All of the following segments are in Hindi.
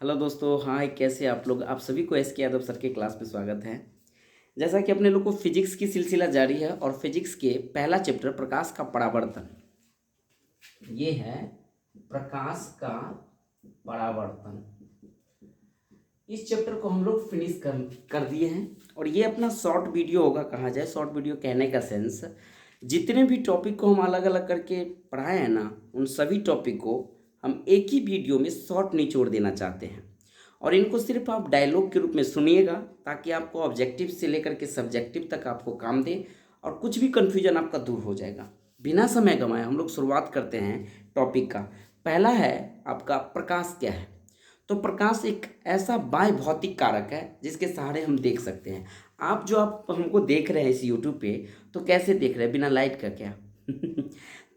हेलो दोस्तों, हाय, कैसे आप लोग। आप सभी को एस के यादव सर के क्लास में स्वागत है। जैसा कि अपने लोग को फिजिक्स की सिलसिला जारी है और फिजिक्स के पहला चैप्टर प्रकाश का परावर्तन, ये है प्रकाश का परावर्तन। इस चैप्टर को हम लोग फिनिश कर दिए हैं और ये अपना शॉर्ट वीडियो होगा। कहा जाए शॉर्ट वीडियो कहने का सेंस, जितने भी टॉपिक को हम अलग अलग करके पढ़ाए हैं ना, उन सभी टॉपिक को हम एक ही वीडियो में शॉर्ट निचोड़ देना चाहते हैं। और इनको सिर्फ आप डायलॉग के रूप में सुनिएगा, ताकि आपको ऑब्जेक्टिव से लेकर के सब्जेक्टिव तक आपको काम दे और कुछ भी कन्फ्यूजन आपका दूर हो जाएगा। बिना समय गंवाए हम लोग शुरुआत करते हैं टॉपिक का। पहला है आपका प्रकाश क्या है। तो प्रकाश एक ऐसा बाह्य भौतिक कारक है जिसके सहारे हम देख सकते हैं। आप हमको देख रहे हैं इस यूट्यूब पे, तो कैसे देख रहे हैं, बिना लाइट का क्या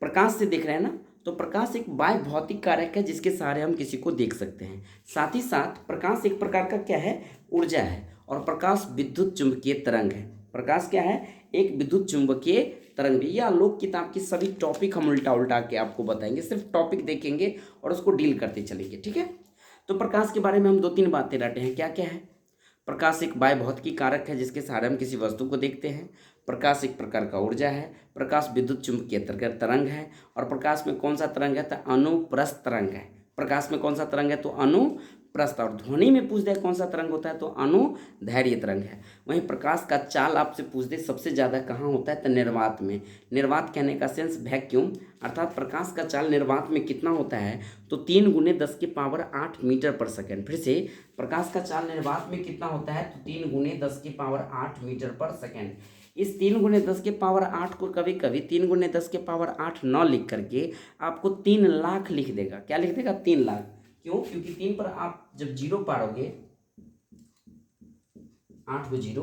प्रकाश से देख रहे हैं ना। तो प्रकाश एक बाह्य भौतिक कारक है जिसके सहारे हम किसी को देख सकते हैं। साथ ही साथ प्रकाश एक प्रकार का क्या है, ऊर्जा है। और प्रकाश विद्युत चुंबकीय तरंग है। प्रकाश क्या है, एक विद्युत चुंबकीय तरंग भी। यह आलोक किताब की सभी टॉपिक हम उल्टा उल्टा के आपको बताएंगे, सिर्फ टॉपिक देखेंगे और उसको डील करते चलेंगे, ठीक है। तो प्रकाश के बारे में हम दो तीन बातें रटे हैं। क्या क्या है, प्रकाश एक बाह्य भौतिकी कारक है जिसके सहारे हम किसी वस्तु को देखते हैं। प्रकाश एक प्रकार का ऊर्जा है। प्रकाश विद्युत चुंबकीय तरंग है। और प्रकाश में कौन सा तरंग है, तो अनुप्रस्थ तरंग है। प्रकाश में कौन सा तरंग है, तो अनुप्रस्थ। और ध्वनि में पूछ दे कौन सा तरंग होता है, तो अनुदैर्घ्य तरंग है। वहीं प्रकाश का चाल आपसे पूछ दे सबसे ज़्यादा कहाँ होता है, तो निर्वात में। निर्वात कहने का सेंस वैक्यूम, अर्थात प्रकाश का चाल निर्वात में कितना होता है, तो 3 × 10⁸ मीटर पर सेकेंड। फिर से, प्रकाश का चाल निर्वात में कितना होता है, तो 3 × 10⁸ मीटर पर सेकेंड। इस 3 × 10⁸ को कभी कभी 3 × 10⁸ न लिख करके आपको 3 लाख लिख देगा। क्या लिख देगा, 3 लाख। क्यों, क्योंकि 3 पर आप जब जीरो पारोगे, 8 को जीरो,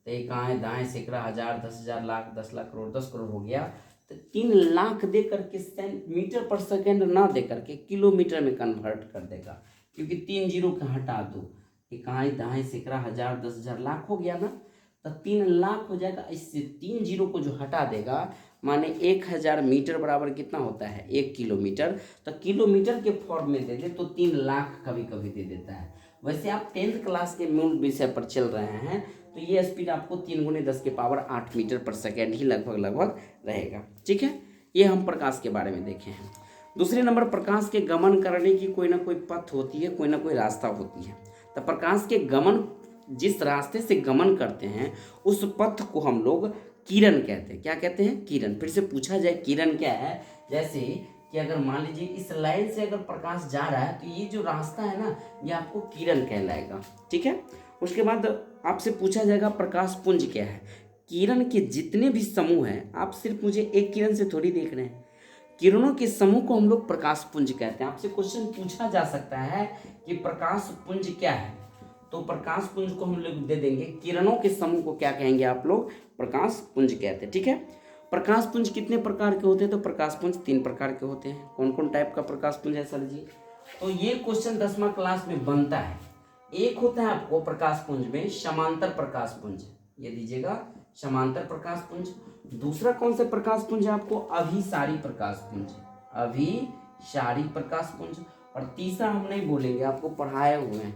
तो एक आए दाएं सैकड़ा हजार 10,000 लाख 10 लाख करोड़ 10 करोड़ हो गया। तो 3 लाख दे करके मीटर पर सेकेंड ना दे करके किलोमीटर में कन्वर्ट कर देगा, क्योंकि 3 जीरो का हटा दो, एक आए दाएं सैकड़ा हजार 10,000 लाख हो गया ना, तो 3 लाख हो जाएगा। इससे 3 जीरो को जो हटा देगा, माने 1,000 मीटर बराबर कितना होता है, 1 किलोमीटर। तो किलोमीटर के फॉर्म में दे दे तो 3 लाख कभी कभी दे देता है। वैसे आप 10th क्लास के मूल विषय पर चल रहे हैं, तो ये स्पीड आपको 3 × 10⁸ मीटर पर सेकेंड ही लगभग रहेगा, ठीक है। ये हम प्रकाश के बारे में देखे हैं। दूसरे नंबर, प्रकाश के गमन करने की कोई ना कोई पथ होती है, कोई ना कोई रास्ता होती है। तो प्रकाश के गमन, जिस रास्ते से गमन करते हैं, उस पथ को हम लोग किरण कहते हैं। क्या कहते हैं, किरण। फिर से पूछा जाए किरण क्या है, जैसे कि अगर मान लीजिए इस लाइन से अगर प्रकाश जा रहा है, तो ये जो रास्ता है ना, ये आपको किरण कहलाएगा, ठीक है। उसके बाद आपसे पूछा जाएगा प्रकाश पुंज क्या है। किरण के जितने भी समूह हैं, आप सिर्फ मुझे एक किरण से थोड़ी देख रहे हैं, किरणों के समूह को हम लोग प्रकाश पुंज कहते हैं। आपसे क्वेश्चन पूछा जा सकता है कि प्रकाश पुंज क्या है, तो प्रकाश पुंज को हम लोग दे देंगे, किरणों के समूह को क्या कहेंगे आप लोग, प्रकाश पुंज कहते हैं, ठीक है। प्रकाश पुंज कितने प्रकार के होते हैं, तो प्रकाश पुंज 3 प्रकार के होते हैं। कौन कौन टाइप का प्रकाश पुंज है सर जी, तो ये क्वेश्चन 10वीं क्लास में बनता है। एक होता है आपको प्रकाश पुंज में समांतर प्रकाश पुंज, ये दीजिएगा, समांतर प्रकाश पुंज। दूसरा कौन सा प्रकाश पुंज है आपको, अभिसारी प्रकाश पुंज, अभिसारी प्रकाश पुंज। और तीसरा हम नहीं बोलेंगे, आपको पढ़ाए हुए हैं,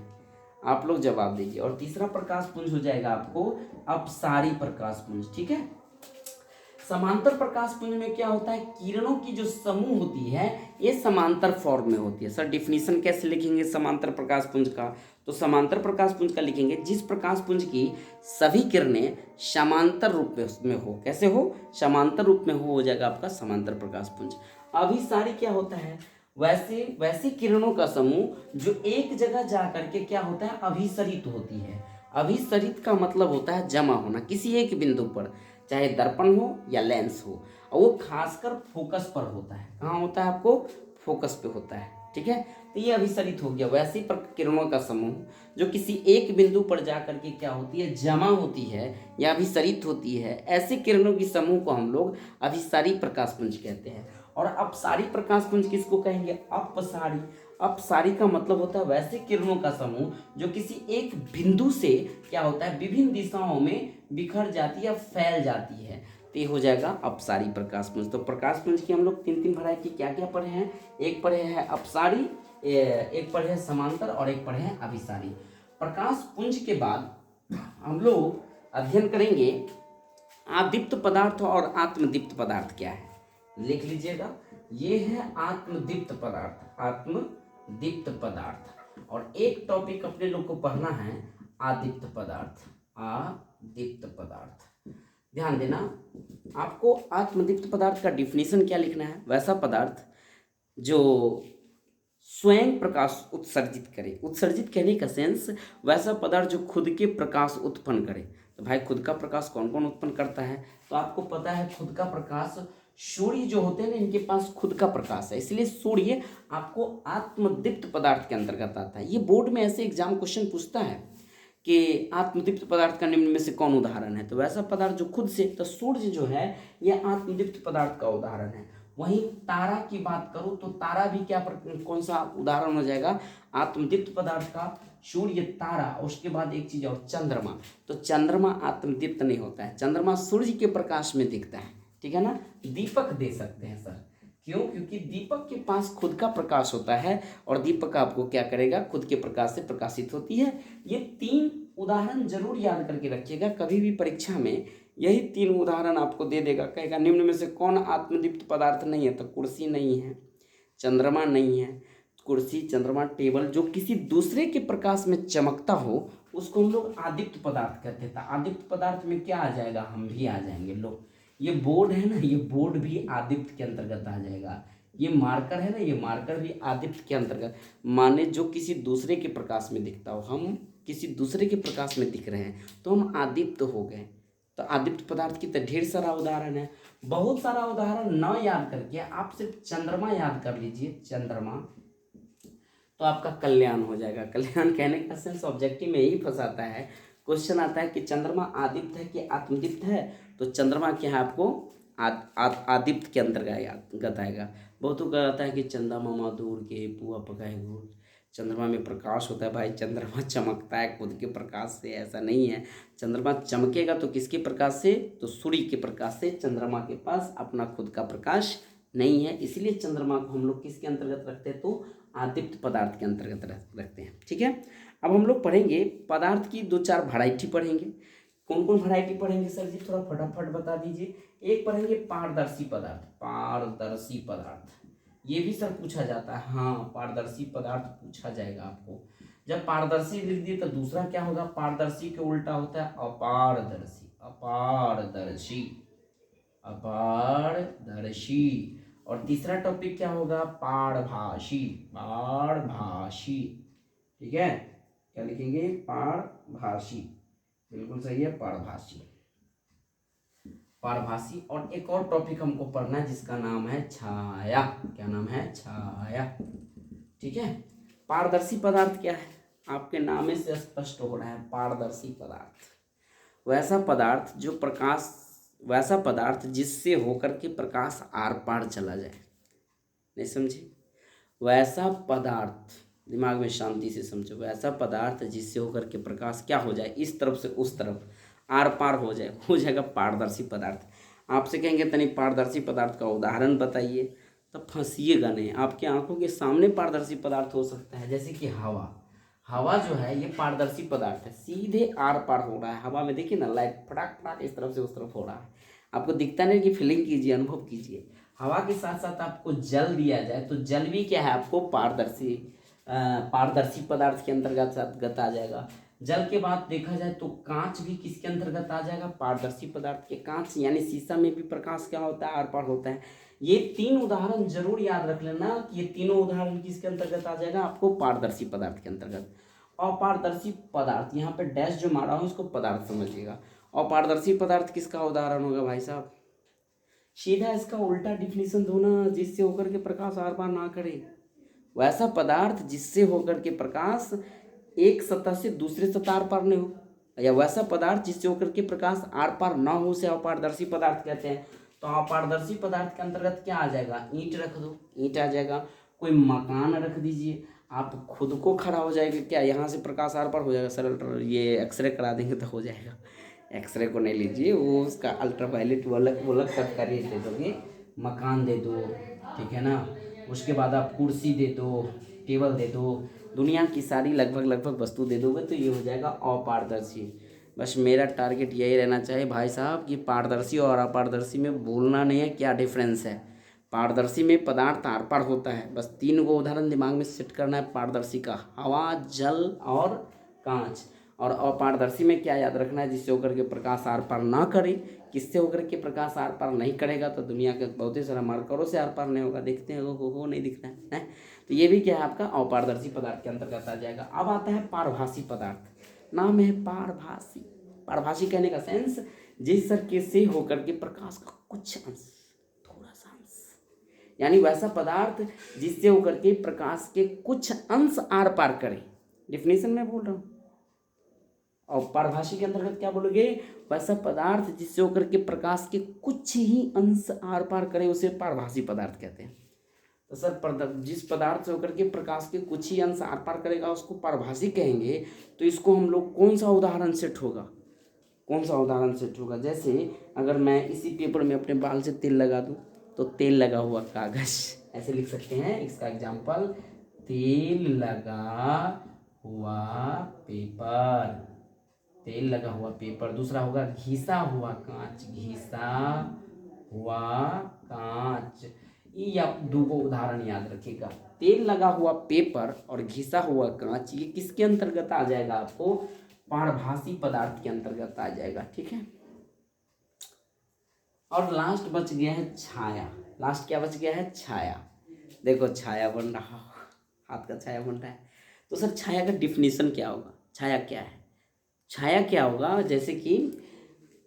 आप लोग जवाब दीजिए। और तीसरा प्रकाश पुंज हो जाएगा आपको अपसारी प्रकाश पुंज, ठीक है। समांतर प्रकाश पुंज में क्या होता है, किरणों की जो समूह होती है, ये समांतर फॉर्म में होती है। सर डिफिनीशन कैसे लिखेंगे समांतर प्रकाश पुंज का, तो समांतर प्रकाश पुंज का लिखेंगे जिस प्रकाश पुंज की सभी किरणें समांतर रूप में हो। कैसे हो, समांतर रूप में हो जाएगा आपका समांतर प्रकाश पुंज। अभिसारी क्या होता है, वैसे किरणों का समूह जो एक जगह जा करके क्या होता है, अभिसरित होती है। अभिसरित का मतलब होता है जमा होना किसी एक बिंदु पर, चाहे दर्पण हो या लेंस हो, और वो खासकर फोकस पर होता है। कहाँ होता है, आपको फोकस पे होता है, ठीक है। तो ये अभिसरित हो गया। वैसे किरणों का समूह जो किसी एक बिंदु पर जा करके क्या होती है, जमा होती है या अभिसरित होती है, ऐसे किरणों की समूह को हम लोग अभिसारी प्रकाश पुंज कहते हैं। और अपसारी प्रकाश पुंज किसको कहेंगे, अपसारी। अपसारी का मतलब होता है वैसे किरणों का समूह जो किसी एक बिंदु से क्या होता है, विभिन्न दिशाओं में बिखर जाती है, फैल जाती है, तो ये हो जाएगा अपसारी प्रकाश पुंज। तो प्रकाश पुंज की हम लोग 3 वैरायटी क्या क्या पढ़े हैं, एक पढ़े हैं अपसारी, एक पढ़े हैं समांतर और एक पढ़े हैं अभिसारी। प्रकाश पुंज के बाद हम लोग अध्ययन करेंगे आदीप्त पदार्थ और आत्मदीप्त पदार्थ क्या है। लिख लीजिएगा, ये है आत्मदीप्त पदार्थ, आत्मदीप्त पदार्थ। और एक टॉपिक अपने लोग को पढ़ना है आदीप्त पदार्थ, आदीप्त पदार्थ। ध्यान देना, आपको आत्मदीप्त पदार्थ का डिफिनीशन क्या लिखना है। वैसा पदार्थ जो स्वयं प्रकाश उत्सर्जित करे, उत्सर्जित कहने का सेंस वैसा पदार्थ जो खुद के प्रकाश उत्पन्न करे। तो भाई खुद का प्रकाश कौन कौन उत्पन्न करता है, तो आपको पता है खुद का प्रकाश सूर्य जो होते हैं ना, इनके पास खुद का प्रकाश है, इसलिए सूर्य आपको आत्मदीप्त पदार्थ के अंतर्गत आता है। ये बोर्ड में ऐसे एग्जाम क्वेश्चन पूछता है कि आत्मदीप्त पदार्थ का निम्न में से कौन उदाहरण है, तो वैसा पदार्थ जो खुद से, तो सूर्य जो है यह आत्मदीप्त पदार्थ का उदाहरण है। वहीं तारा की बात करूं तो तारा भी कौन सा उदाहरण हो जाएगा आत्मदीप्त पदार्थ का, सूर्य, तारा, उसके बाद एक चीज और चंद्रमा। तो चंद्रमा आत्मदीप्त नहीं होता है, चंद्रमा सूर्य के प्रकाश में दिखता है, ठीक है ना। दीपक दे सकते हैं सर, क्यों, क्योंकि दीपक के पास खुद का प्रकाश होता है और दीपक आपको क्या करेगा, खुद के प्रकाश से प्रकाशित होती है। ये 3 उदाहरण जरूर याद करके रखिएगा, कभी भी परीक्षा में यही 3 उदाहरण आपको दे देगा। कहेगा निम्न में से कौन आत्मदीप्त पदार्थ नहीं है, तो कुर्सी नहीं है, चंद्रमा नहीं है। कुर्सी, चंद्रमा, टेबल जो किसी दूसरे के प्रकाश में चमकता हो उसको हम लोग आदीप्त पदार्थ कहते हैं। आदीप्त पदार्थ में क्या आ जाएगा, हम भी आ जाएंगे। लो ये बोर्ड है ना, ये बोर्ड भी आदीप्त के अंतर्गत आ जाएगा। ये मार्कर है ना, ये मार्कर भी आदीप्त के अंतर्गत, माने जो किसी दूसरे के प्रकाश में दिखता हो, हम किसी दूसरे के प्रकाश में दिख रहे हैं तो हम आदीप्त हो गए। तो आदीप्त पदार्थ की तो ढेर सारा उदाहरण है, बहुत सारा उदाहरण न याद करके आप सिर्फ चंद्रमा याद कर लीजिए, चंद्रमा, तो आपका कल्याण हो जाएगा। कल्याण कहने का सेंस ऑब्जेक्टिव में यही फंसाता है। क्वेश्चन आता है कि चंद्रमा आदित्य है कि आत्मदीप्त है, तो चंद्रमा क्या है आपको आदित्य के अंतर्गत आएगा। बहुतों का आता है कि चंदा मामा दूर के पुआ पकाए गुड़, चंद्रमा में प्रकाश होता है। भाई चंद्रमा चमकता है खुद के प्रकाश से, ऐसा नहीं है। चंद्रमा चमकेगा तो किसके प्रकाश से, तो सूर्य के प्रकाश से। चंद्रमा के पास अपना खुद का प्रकाश नहीं है, इसलिए चंद्रमा को हम लोग किसके अंतर्गत रखते हैं, तो आदीप्त पदार्थ के अंतर्गत रखते हैं, ठीक है। अब हम लोग पढ़ेंगे पदार्थ की 2-4 वैरायटी पढ़ेंगे। कौन कौन वैरायटी पढ़ेंगे सर जी, थोड़ा फटाफट बता दीजिए। एक पढ़ेंगे पारदर्शी पदार्थ, पारदर्शी पदार्थ, ये भी सर पूछा जाता है। हाँ, पारदर्शी पदार्थ पूछा जाएगा आपको। जब पारदर्शी लिख दिए तो दूसरा क्या होगा, पारदर्शी के उल्टा होता है अपारदर्शी, अपारदर्शी, अपारदर्शी। और तीसरा टॉपिक क्या होगा, पारभासी, पारभासी, ठीक है। क्या लिखेंगे, पारभासी, बिल्कुल सही है, पारभासी, पारभासी। और एक और टॉपिक हमको पढ़ना है जिसका नाम है छाया। क्या नाम है, छाया, ठीक है। पारदर्शी पदार्थ क्या है, आपके नाम से स्पष्ट हो रहा है। पारदर्शी पदार्थ वैसा पदार्थ जो प्रकाश, वैसा पदार्थ जिससे होकर के प्रकाश आर पार चला जाए। नहीं समझे, वैसा पदार्थ, दिमाग में शांति से समझो, वैसा पदार्थ जिससे होकर के प्रकाश क्या हो जाए, इस तरफ से उस तरफ आर पार हो जाए, हो जाएगा पारदर्शी पदार्थ। आपसे कहेंगे तनी पारदर्शी पदार्थ का उदाहरण बताइए, तब फंसिएगा नहीं। आपके आंखों के सामने पारदर्शी पदार्थ हो सकता है, जैसे कि हवा। हवा जो है ये पारदर्शी पदार्थ है, सीधे आर पार हो रहा है। हवा में देखिए ना, लाइट फटाक फटाक इस तरफ से उस तरफ हो रहा है, आपको दिखता नहीं कि फीलिंग कीजिए, अनुभव कीजिए। हवा के साथ साथ आपको जल दिया जाए तो जल भी क्या है, आपको पारदर्शी पदार्थ के अंतर्गत आ जाएगा। जल के बाद देखा जाए तो कांच भी किसके अंतर्गत आ जाएगा, पारदर्शी पदार्थ के। कांच यानी शीशा में भी प्रकाश क्या होता है, आर पार होता है। ये 3 उदाहरण जरूर याद रख लेना कि ये तीनों उदाहरण किसके अंतर्गत आ जाएगा, आपको पारदर्शी पदार्थ के अंतर्गत। अपारदर्शी पदार्थ, यहाँ पे डैश जो मारा हूँ इसको पदार्थ समझिएगा। अपारदर्शी पदार्थ किसका उदाहरण होगा भाई साहब, सीधा इसका उल्टा डिफिनीशन दो ना, जिससे होकर के प्रकाश आर पार ना करे। वैसा पदार्थ जिससे होकर के प्रकाश एक सतह से दूसरे सतह आर पार नहीं हो, या वैसा पदार्थ जिससे होकर के प्रकाश आर पार ना हो, उसे अपारदर्शी पदार्थ कहते हैं। तो अपारदर्शी पदार्थ के अंतर्गत क्या आ जाएगा, ईंट रख दो, ईंट आ जाएगा। कोई मकान रख दीजिए, आप खुद को खड़ा हो जाएगा, क्या यहाँ से प्रकाश आर पार हो जाएगा। सर ये एक्सरे करा देंगे तो हो जाएगा। एक्सरे को नहीं लीजिए, वो उसका अल्ट्रावायलेट वो अलग कट कर दे दोगे। मकान दे दो, ठीक है ना। उसके बाद आप कुर्सी दे दो, टेबल दे दो, दुनिया की सारी लगभग वस्तु दे दोगे तो ये हो जाएगा अपारदर्शी। बस मेरा टारगेट यही रहना चाहिए भाई साहब कि पारदर्शी और अपारदर्शी में भूलना नहीं है क्या डिफरेंस है। पारदर्शी में पदार्थ आर पार होता है, बस 3 गो उदाहरण दिमाग में सेट करना है पारदर्शी का, हवा, जल और कांच। और अपारदर्शी में क्या याद रखना है, जिससे होकर के प्रकाश आर पार ना करे। किससे होकर के प्रकाश आर पार नहीं करेगा तो दुनिया के बहुत ही सारा मार्करों से आर पार नहीं होगा। देखते हैं हो नहीं दिख रहा है। तो ये भी क्या है आपका अपारदर्शी पदार्थ के अंतर्गत आ जाएगा। अब आता है पारभासी पदार्थ, नाम है पारभासी। पारभासी कहने का सेंस जिस सर्किट से होकर के प्रकाश का कुछ अंश, थोड़ा सा अंश, यानी वैसा पदार्थ जिससे होकर के प्रकाश के कुछ अंश आर पार करे। डिफिनेशन में बोल रहा हूँ। और पारभासी के अंतर्गत क्या बोलोगे, वैसा पदार्थ जिससे होकर के प्रकाश के कुछ ही अंश आर पार करे उसे पारभासी पदार्थ कहते हैं। तो सर जिस पदार्थ से होकर के प्रकाश के कुछ ही अंश आर पार करेगा उसको पारभासी कहेंगे। तो इसको हम लोग कौन सा उदाहरण सेट होगा, कौन सा उदाहरण सेट होगा। जैसे अगर मैं इसी पेपर में अपने बाल से तेल लगा दूं तो तेल लगा हुआ कागज, ऐसे लिख सकते हैं। इसका एग्जाम्पल, तेल लगा हुआ पेपर, तेल लगा हुआ पेपर। दूसरा होगा घिसा हुआ कांच, घिसा हुआ कांच। ये आप 2 उदाहरण याद रखिएगा, तेल लगा हुआ पेपर और घिसा हुआ कांच। ये किसके अंतर्गत आ जाएगा, आपको पारभासी पदार्थ के अंतर्गत आ जाएगा। ठीक है। और लास्ट बच गया है छाया। लास्ट क्या बच गया है, छाया। देखो छाया बन रहा, हाथ का छाया बन रहा है। तो सर छाया का डिफिनीशन क्या होगा, छाया क्या है। छाया क्या होगा, जैसे कि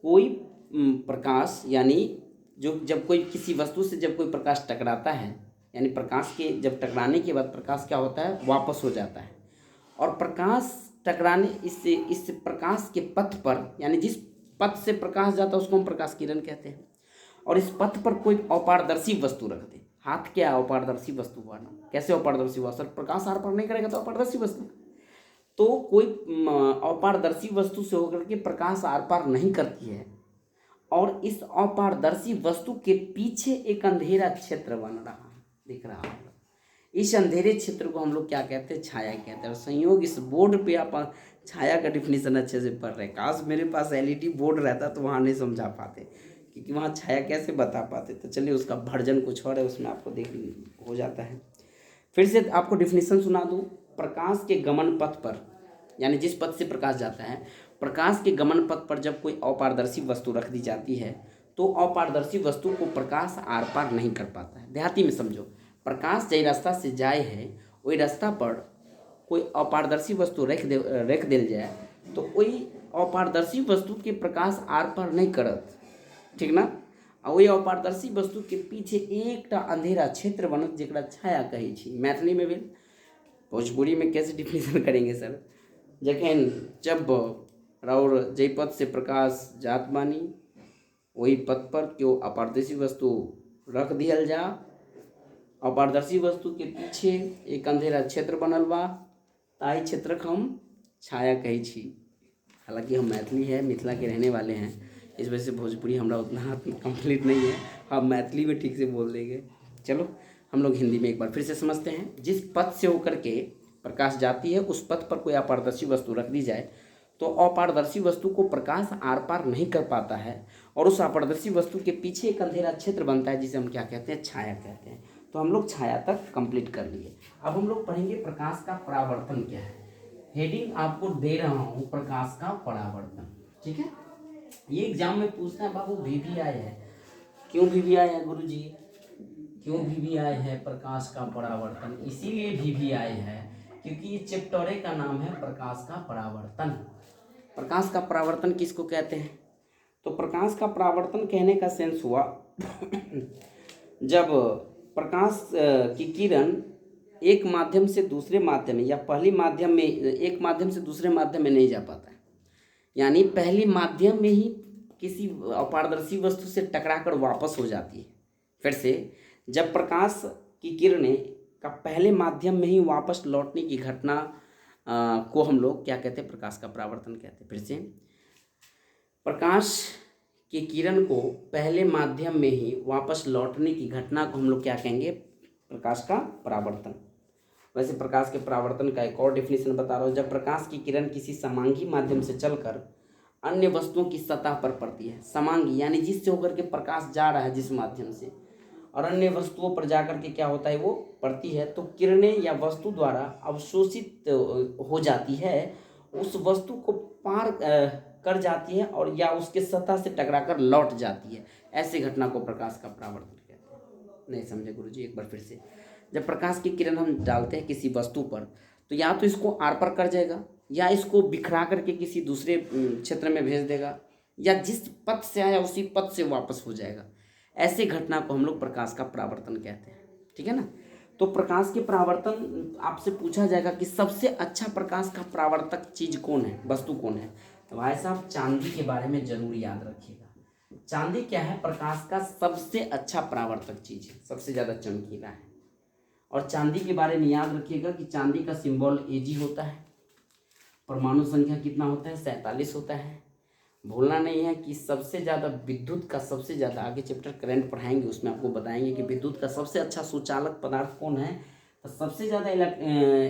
कोई प्रकाश, यानी जो जब कोई किसी वस्तु से जब कोई प्रकाश टकराता है, यानी प्रकाश के जब टकराने के बाद प्रकाछ क्या होता है, वापस हो जाता है। और प्रकाश टकराने इस प्रकाश के पथ पर, यानी जिस पथ से प्रकाश जाता है उसको हम प्रकाश किरण कहते हैं। और इस पथ पर कोई अपारदर्शी वस्तु रख दे, हाथ क्या अपारदर्शी वस्तु हुआ ना, कैसे अपारदर्शी हुआ सर, प्रकाश आर पार नहीं करेगा तो अपारदर्शी वस्तु। तो कोई अपारदर्शी वस्तु से होकर के प्रकाश आर पार नहीं करती है और इस अपारदर्शी वस्तु के पीछे एक अंधेरा क्षेत्र बन रहा है, दिख रहा है। इस अंधेरे क्षेत्र को हम लोग क्या कहते हैं, छाया कहते हैं। और संयोग इस बोर्ड पे आप छाया का डिफिनीशन अच्छे से पढ़ रहे हैं। काश मेरे पास एलईडी बोर्ड रहता तो वहाँ नहीं समझा पाते, क्योंकि वहाँ छाया कैसे बता पाते। तो चलिए उसका वर्जन कुछ और है, उसमें आपको देख हो जाता है। फिर से आपको डिफिनीशन सुना दूँ। प्रकाश के गमन पथ पर, यानी जिस पथ से प्रकाश जाता है, प्रकाश के गमन पथ पर जब कोई अपारदर्शी वस्तु रख दी जाती है तो अपारदर्शी वस्तु को प्रकाश आर पार नहीं कर पाता है। देहाती में समझो, प्रकाश जै रास्ता से जाए है वही रास्ता पर कोई अपारदर्शी वस्तु रख दिल जाए तो वही अपारदर्शी वस्तु के प्रकाश आर पार नहीं करत, ठीक ना। और वही अपारदर्शी वस्तु के पीछे एक अंधेरा क्षेत्र बनत जरा छाया कही छी। मैथिली में भी, भोजपुरी में कैसे डिफिनेशन करेंगे सर। जखन जब और जय पथ से प्रकाश जात बानी वही पथ पर क्यों अपारदर्शी वस्तु रख दिया जा, अपारदर्शी वस्तु के पीछे एक अंधेरा क्षेत्र बनल बा, ताई क्षेत्र हम छाया कही छी। हालांकि हम मैथिली है, मिथिला के रहने वाले हैं, इस वजह से भोजपुरी हमारा उतना कंप्लीट नहीं है, हम मैथिली में ठीक से बोल देंगे। चलो हम लोग हिंदी में एक बार फिर से समझते हैं। जिस पथ से होकर के प्रकाश जाती है उस पथ पर कोई अपारदर्शी वस्तु रख दी जाए तो अपारदर्शी वस्तु को प्रकाश आर पार नहीं कर पाता है और उस अपारदर्शी वस्तु के पीछे एक अंधेरा क्षेत्र बनता है जिसे हम क्या कहते हैं, छाया कहते हैं। तो हम लोग छाया तक कंप्लीट कर लिए। अब हम लोग पढ़ेंगे प्रकाश का परावर्तन क्या है। हेडिंग आपको दे रहा हूँ, प्रकाश का परावर्तन। ठीक है, ये एग्जाम में पूछना है बाबू, VVI है। क्यों VVI है गुरुजी, क्यों VVI है प्रकाश का परावर्तन? इसीलिए VVI है क्योंकि ये चैप्टर का नाम है प्रकाश का परावर्तन। प्रकाश का परावर्तन किसको कहते हैं? तो प्रकाश का परावर्तन कहने का सेंस हुआ जब प्रकाश की किरण एक माध्यम से दूसरे माध्यम में या पहली माध्यम में, एक माध्यम से दूसरे माध्यम में नहीं जा पाता है, यानी पहली माध्यम में ही किसी अपारदर्शी वस्तु से टकराकर वापस हो जाती है। फिर से, जब प्रकाश की किरणें का पहले माध्यम में ही वापस लौटने की घटना को हम लोग क्या कहते हैं, प्रकाश का परावर्तन कहते हैं। फिर से, प्रकाश की किरण को पहले माध्यम में ही वापस लौटने की घटना को हम लोग क्या कहेंगे, प्रकाश का परावर्तन। वैसे प्रकाश के परावर्तन का एक और डेफिनेशन बता रहा हूँ। जब प्रकाश की किरण किसी समांगी माध्यम से चलकर अन्य वस्तुओं की सतह पर पड़ती है, समांगी यानी जिससे होकर के प्रकाश जा रहा है जिस माध्यम से, और अन्य वस्तुओं पर जाकर के क्या होता है वो पड़ती है, तो किरणें या वस्तु द्वारा अवशोषित हो जाती है, उस वस्तु को पार कर जाती है और या उसके सतह से टकराकर लौट जाती है। ऐसी घटना को प्रकाश का परावर्तन कहते हैं। नहीं समझे गुरुजी, एक बार फिर से। जब प्रकाश की किरण हम डालते हैं किसी वस्तु पर, तो या तो इसको आर पार कर जाएगा, या इसको बिखरा करके किसी दूसरे क्षेत्र में भेज देगा, या जिस पथ से आया उसी पथ से वापस हो जाएगा। ऐसे घटना को हम लोग प्रकाश का परावर्तन कहते हैं। ठीक है ना। तो प्रकाश के परावर्तन आपसे पूछा जाएगा कि सबसे अच्छा प्रकाश का परावर्तक चीज कौन है, वस्तु कौन है, तो भाई साहब चांदी के बारे में जरूर याद रखिएगा। चांदी क्या है, प्रकाश का सबसे अच्छा परावर्तक चीज है, सबसे ज्यादा चमकीला है। और चांदी के बारे में याद रखिएगा कि चांदी का सिंबल Ag होता है, परमाणु संख्या कितना होता है, 47 होता है। भूलना नहीं है कि सबसे ज़्यादा विद्युत का सबसे ज़्यादा, आगे चैप्टर करंट पढ़ाएंगे उसमें आपको बताएंगे कि विद्युत का सबसे अच्छा सुचालक पदार्थ कौन है। तो सबसे ज़्यादा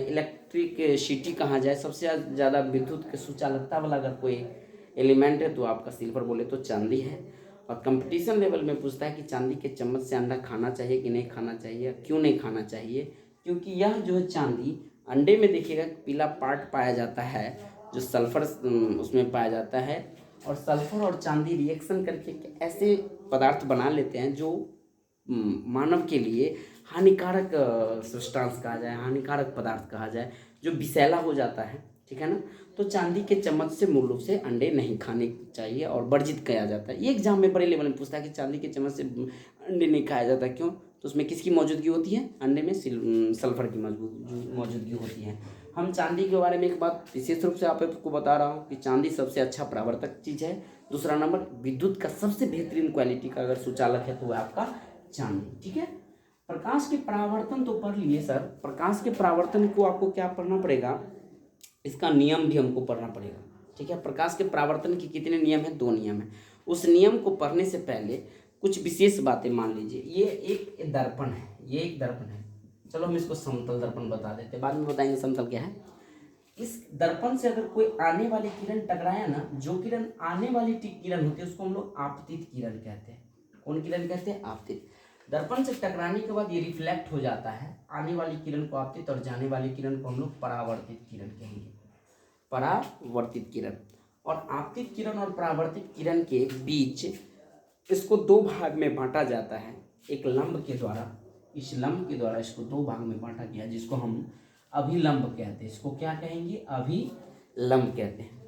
इलेक्ट्रिसिटी कहा जाए, सबसे ज़्यादा विद्युत के सुचालकता वाला अगर कोई एलिमेंट है तो आपका सिल्वर बोले तो चांदी है। और कंपटीशन लेवल में पूछता है कि चांदी के चम्मच से अंडा खाना चाहिए कि नहीं खाना चाहिए, क्यों नहीं खाना चाहिए, क्योंकि यह जो है चांदी अंडे में देखिएगा पीला पार्ट पाया जाता है जो सल्फर उसमें पाया जाता है, और सल्फर और चांदी रिएक्शन करके ऐसे पदार्थ बना लेते हैं जो मानव के लिए हानिकारक सब्सटेंस कहा जाए, हानिकारक पदार्थ कहा जाए, जो विषैला हो जाता है। ठीक है ना। तो चांदी के चम्मच से मूल रूप से अंडे नहीं खाने चाहिए और वर्जित किया जाता है। ये एग्जाम में बड़े लेवल में पूछता है कि चांदी के चम्मच से अंडे नहीं खाया जाता, क्यों, तो उसमें किसकी मौजूदगी होती है, अंडे में सल्फर की मौजूदगी होती है। हम चांदी के बारे में एक बात विशेष रूप से आपको बता रहा हूँ कि चांदी सबसे अच्छा परावर्तक चीज़ है। दूसरा नंबर, विद्युत का सबसे बेहतरीन क्वालिटी का अगर सुचालक है तो वह आपका चांदी। ठीक है। प्रकाश के परावर्तन तो पढ़ लिए सर, प्रकाश के परावर्तन को आपको क्या पढ़ना पड़ेगा, इसका नियम भी हमको पढ़ना पड़ेगा। ठीक है। प्रकाश के परावर्तन के कितने नियम हैं, 2 नियम हैं। उस नियम को पढ़ने से पहले कुछ विशेष बातें मान लीजिए। ये एक दर्पण है, ये एक दर्पण है, चलो हम इसको समतल दर्पण बता देते हैं, बाद में बताएंगे समतल क्या है। इस दर्पण से अगर कोई आने वाली किरण टकराया ना, जो किरण आने वाली किरण होती है उसको हम लोग आपतित किरण कहते हैं। कौन किरण कहते हैं, आपतित। दर्पण से टकराने के बाद ये रिफ्लेक्ट हो जाता है, आने वाली किरण को आपतित और जाने वाली किरण को हम लोग परावर्तित किरण कहेंगे, परावर्तित किरण। और आपतित किरण और परावर्तित किरण के बीच इसको 2 भाग में बांटा जाता है, एक लंब के द्वारा। इस लंब के द्वारा इसको 2 भाग में बांटा गया, जिसको हम अभिलंब कहते हैं। इसको क्या कहेंगे, अभिलंब कहते हैं।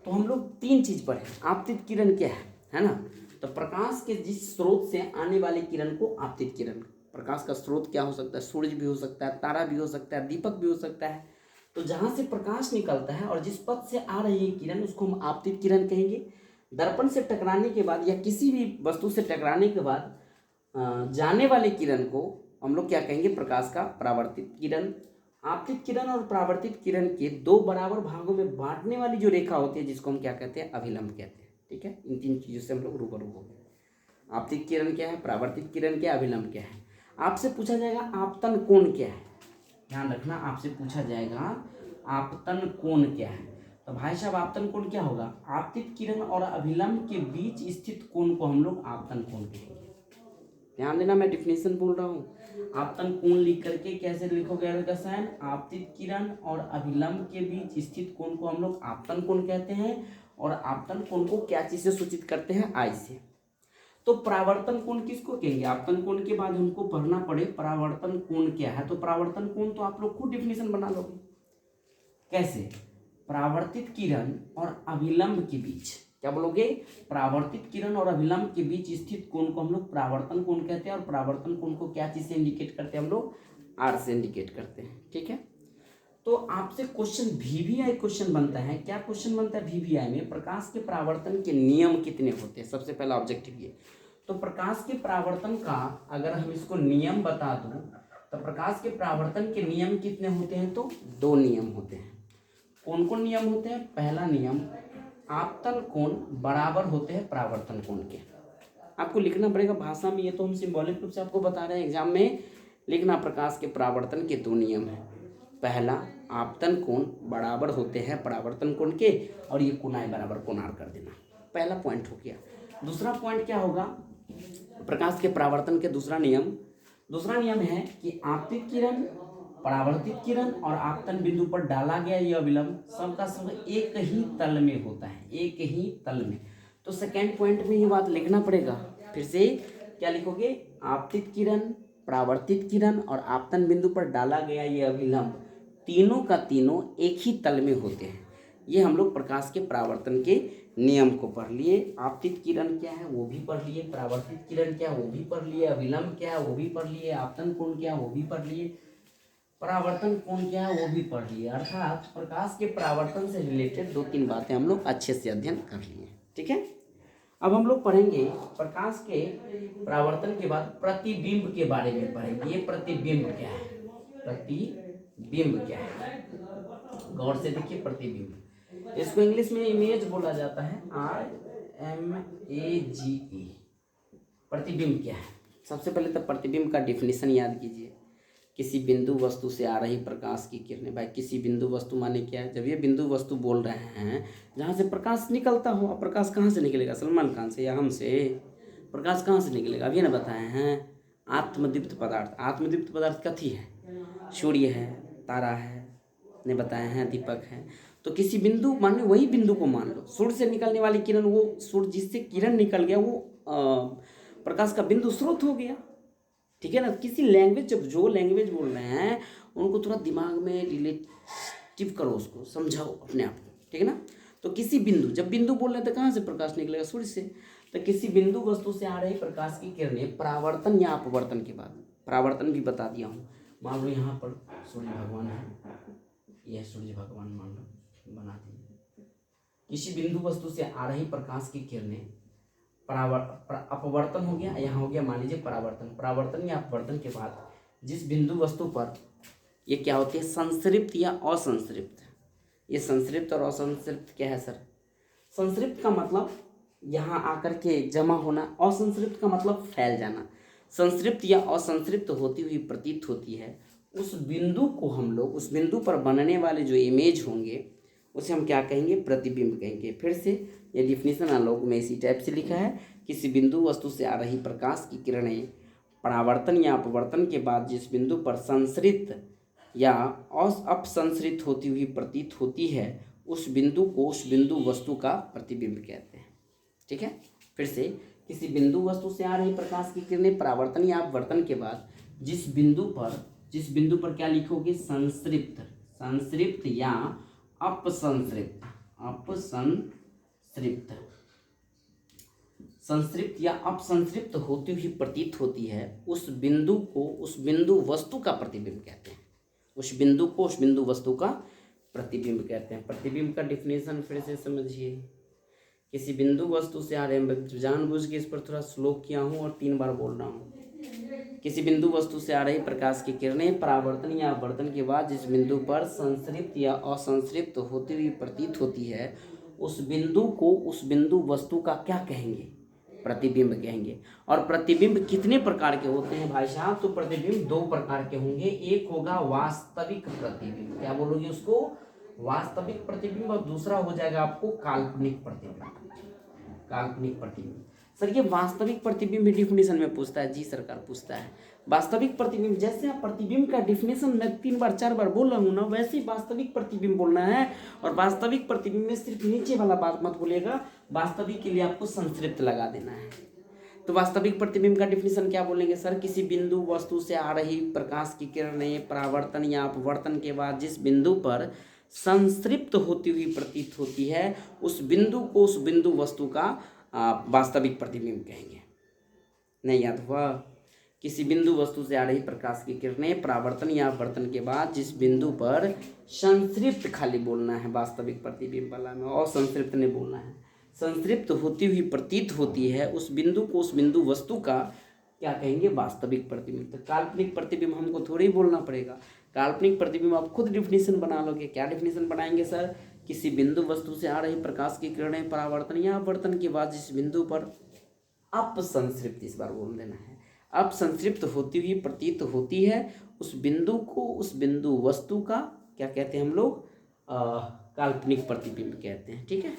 तो हम लोग 3 चीज पढ़े। आपतित किरण क्या है ना, तो प्रकाश के जिस स्रोत से आने वाली किरण को आपतित किरण। प्रकाश का स्रोत क्या हो सकता है, सूरज भी हो सकता है, तारा भी हो सकता है, दीपक भी हो सकता है। तो जहाँ से प्रकाश निकलता है और जिस पथ से आ रही है किरण उसको हम आपतित किरण कहेंगे। दर्पण से टकराने के बाद या किसी भी वस्तु से टकराने के बाद जाने वाले किरण को हम लोग क्या कहेंगे, प्रकाश का परावर्तित किरण। आपतित किरण और परावर्तित किरण के 2 बराबर भागों में बांटने वाली जो रेखा होती है जिसको हम क्या कहते हैं, अभिलंब कहते हैं। ठीक है। इन 3 चीज़ों से हम लोग रूबरू हो गए। आपतित किरण क्या है, परावर्तित किरण क्या है, अभिलंब क्या है। आपसे पूछा जाएगा आपतन कोण क्या है, ध्यान रखना, आपसे पूछा जाएगा आपतन कोण क्या है। तो भाई साहब आपतन कोण क्या होगा, आपतित किरण और अभिलंब के बीच स्थित कोण को हम लोग आपतन कोण कहेंगे। ध्यान देना, मैं डिफिनेशन बोल रहा हूँ। आपतन कोण लिख करके कैसे लिखोगे रसायन, आपतित किरण और अभिलंब के बीच स्थित कोण को हम लोग आपतन कोण कहते हैं। और आपतन कोण को क्या चीज से सूचित करते हैं, आई से। तो परावर्तन कोण किसको कहेंगे, आपतन कोण के बाद हमको पढ़ना पड़े परावर्तन कोण क्या है। तो परावर्तन कोण तो आप लोग खुद डिफिनेशन बना लोगे। कैसे, परावर्तित किरण और अभिलंब के बीच, क्या बोलोगे, परावर्तित किरण और अभिलंब के बीच स्थित कोण को हम लोग परावर्तन कोण कहते हैं। और परावर्तन कोण को क्या चीज से इंडिकेट करते हैं, हम लोग आर से इंडिकेट करते हैं। ठीक है। तो आपसे क्वेश्चन वीवीआई क्वेश्चन बनता है, क्या क्वेश्चन बनता है वीवीआई में, प्रकाश के परावर्तन के नियम कितने होते हैं, सबसे पहला ऑब्जेक्टिव ये। तो प्रकाश के परावर्तन का अगर हम इसको नियम बता दूं, तो प्रकाश के परावर्तन के नियम कितने होते हैं, तो 2 नियम होते हैं। कौन कौन नियम होते हैं, पहला नियम, आपतन कोण बराबर होते हैं परावर्तन कोण के। आपको लिखना पड़ेगा भाषा में, ये तो हम सिंबॉलिक रूप से आपको बता रहे हैं, एग्जाम में लिखना, प्रकाश के परावर्तन के 2 नियम हैं। पहला, आपतन कोण बराबर होते हैं परावर्तन कोण के, और ये कोणाएं बराबर कोणार कर देना, पहला पॉइंट हो गया। दूसरा पॉइंट क्या होगा, प्रकाश के परावर्तन के दूसरा नियम है कि आपतित किरण, परावर्तित किरण और आपतन बिंदु पर डाला गया यह विलंब सबका सब एक ही तल में होता है, एक ही तल में। तो सेकेंड पॉइंट में ये बात लिखना पड़ेगा। फिर से क्या लिखोगे, आपतित किरण, परावर्तित किरण और आपतन बिंदु पर डाला गया यह विलंब तीनों का तीनों एक ही तल में होते हैं। ये हम लोग प्रकाश के परावर्तन के नियम को पढ़ लिए। आपतित किरण क्या है वो भी पढ़ लिए, परावर्तित किरण क्या है वो भी पढ़ लिए, विलंब क्या है वो भी पढ़ लिए, आपतन कोण क्या है वो भी पढ़ लिए, परावर्तन कोण क्या है वो भी पढ़ लिए। अर्थात प्रकाश के परावर्तन से रिलेटेड 2-3 बातें हम लोग अच्छे से अध्ययन कर लिए। ठीक है, अब हम लोग पढ़ेंगे प्रकाश के परावर्तन के बाद प्रतिबिंब के बारे में पढ़ेंगे। ये प्रतिबिंब क्या है, प्रतिबिंब क्या है, गौर से देखिए। प्रतिबिंब, इसको इंग्लिश में इमेज बोला जाता है, IMAGE। प्रतिबिंब क्या है, सबसे पहले तो प्रतिबिंब का डिफिनीशन याद कीजिए। किसी बिंदु वस्तु से आ रही प्रकाश की किरणें, भाई किसी बिंदु वस्तु माने क्या है, जब ये बिंदु वस्तु बोल रहे हैं जहाँ से प्रकाश निकलता हो। अब प्रकाश कहाँ से निकलेगा, सलमान खान से या हमसे? प्रकाश कहाँ से निकलेगा, अभी ना बताए हैं, आत्मदीप्त पदार्थ। आत्मदीप्त पदार्थ कथी है, सूर्य है, तारा है, ने बताए हैं, दीपक है। तो किसी बिंदु मान लो, वही बिंदु को मान लो, सूर्य से निकलने वाली किरण, वो सूर्य जिससे किरण निकल गया वो प्रकाश का बिंदु स्रोत हो गया। ठीक है ना। किसी लैंग्वेज, जब जो लैंग्वेज बोल रहे हैं उनको थोड़ा दिमाग में रिलेटिव करो, उसको समझाओ अपने आप को। ठीक है ना। तो किसी बिंदु, जब बिंदु बोल रहे हैं तो कहाँ से प्रकाश निकलेगा, सूर्य से। तो किसी बिंदु वस्तु से आ रही प्रकाश की किरणें परावर्तन या अपवर्तन के बाद, परावर्तन भी बता दिया हूँ। मान लो यहाँ पर सूर्य भगवान है, यह सूर्य भगवान मान लो, बना दिए। किसी बिंदु वस्तु से आ रही प्रकाश की किरणें अपवर्तन हो गया, यहाँ हो गया मान लीजिए परावर्तन। परावर्तन या अपवर्तन के बाद जिस बिंदु वस्तु पर ये क्या होती है, संसृप्त या असंसृप्त। ये संसृप्त और असंसृप्त क्या है सर? संसृप्त का मतलब यहाँ आकर के जमा होना, असंसृप्त का मतलब फैल जाना। संसृप्त या असंसृप्त होती हुई प्रतीत होती है। उस बिंदु को हम लोग, उस बिंदु पर बनने वाले जो इमेज होंगे उसे हम क्या कहेंगे, प्रतिबिंब कहेंगे। फिर से ये डिफिनीशन हम लोग में इसी टाइप से लिखा है, किसी बिंदु वस्तु से आ रही प्रकाश की किरणें परावर्तन या अपवर्तन के बाद जिस बिंदु पर संसृत या अपसंसृत होती हुई प्रतीत होती है, उस बिंदु को, उस बिंदु वस्तु का प्रतिबिंब कहते हैं। ठीक है। फिर से, किसी बिंदु वस्तु से आ रही प्रकाश की किरणें परावर्तन या अपवर्तन के बाद जिस बिंदु पर क्या लिखोगे, संसृप्त, संसृप्त या अपसंसृप्त, संसृप्त या अपसंसृप्त होती हुई प्रतीत होती है, उस बिंदु को, उस बिंदु वस्तु का प्रतिबिंब कहते हैं। उस बिंदु को, उस बिंदु वस्तु का प्रतिबिंब कहते हैं। प्रतिबिंब का डिफिनेशन फिर से समझिए। किसी बिंदु वस्तु से आ रहे हैं, जानबूझ के इस पर थोड़ा स्लो किया हूँ और 3 बार बोल रहा हूँ। किसी बिंदु वस्तु से आ रही प्रकाश की किरणें परावर्तन या अपवर्तन के बाद जिस बिंदु पर संसृप्त या असंसृप्त होती हुई प्रतीत होती है, उस बिंदु को, उस बिंदु वस्तु का क्या कहेंगे, प्रतिबिंब कहेंगे। और प्रतिबिंब कितने प्रकार के होते हैं भाई साहब? तो प्रतिबिंब 2 प्रकार के होंगे। एक होगा वास्तविक प्रतिबिंब, क्या बोलोगे उसको, वास्तविक प्रतिबिंब, और दूसरा हो जाएगा आपको काल्पनिक प्रतिबिंब। काल्पनिक प्रतिबिंब सर, ये वास्तविक प्रतिबिंब भी डिफिनेशन में पूछता है? जी सरकार पूछता है। वास्तविक प्रतिबिंब, जैसे आप प्रतिबिंब का डिफिनेशन मैं 3 बार 4 बार बोल रहा हूँ ना, वैसे ही वास्तविक प्रतिबिंब बोलना है। और वास्तविक प्रतिबिंब में सिर्फ नीचे वाला बात मत बोलिएगा, वास्तविक के लिए आपको संस्कृत लगा देना है। तो वास्तविक प्रतिबिंब का डिफिनेशन क्या बोलेंगे सर? किसी बिंदु वस्तु से आ रही प्रकाश की किरणें परावर्तन या अपवर्तन के बाद जिस बिंदु पर संसृप्त होती हुई प्रतीत होती है, उस बिंदु को, उस बिंदु वस्तु का वास्तविक प्रतिबिंब कहेंगे। नहीं याद हुआ? किसी बिंदु वस्तु से आ रही प्रकाश की किरणें परावर्तन या अपवर्तन के बाद जिस बिंदु पर संसृप्त खाली बोलना है वास्तविक प्रतिबिंब वाला में, और संसृप्त नहीं बोलना है, संसृप्त होती हुई प्रतीत होती है, उस बिंदु को, उस बिंदु वस्तु का क्या कहेंगे, वास्तविक प्रतिबिंब। तो काल्पनिक प्रतिबिंब हमको थोड़ी ही बोलना पड़ेगा। काल्पनिक प्रतिबिंब आप खुद डिफिनेशन बना लोगे। क्या डिफिनेशन बनाएंगे सर? किसी बिंदु वस्तु से आ रही प्रकाश की किरणें परावर्तन या अपवर्तन के बाद जिस बिंदु पर अपसंसृप्त, इस बार बोल देना है, अपसंसृप्त होती हुई प्रतीत होती है, उस बिंदु वस्तु का क्या कहते हैं हम लोग, काल्पनिक प्रतिबिंब कहते हैं। ठीक है,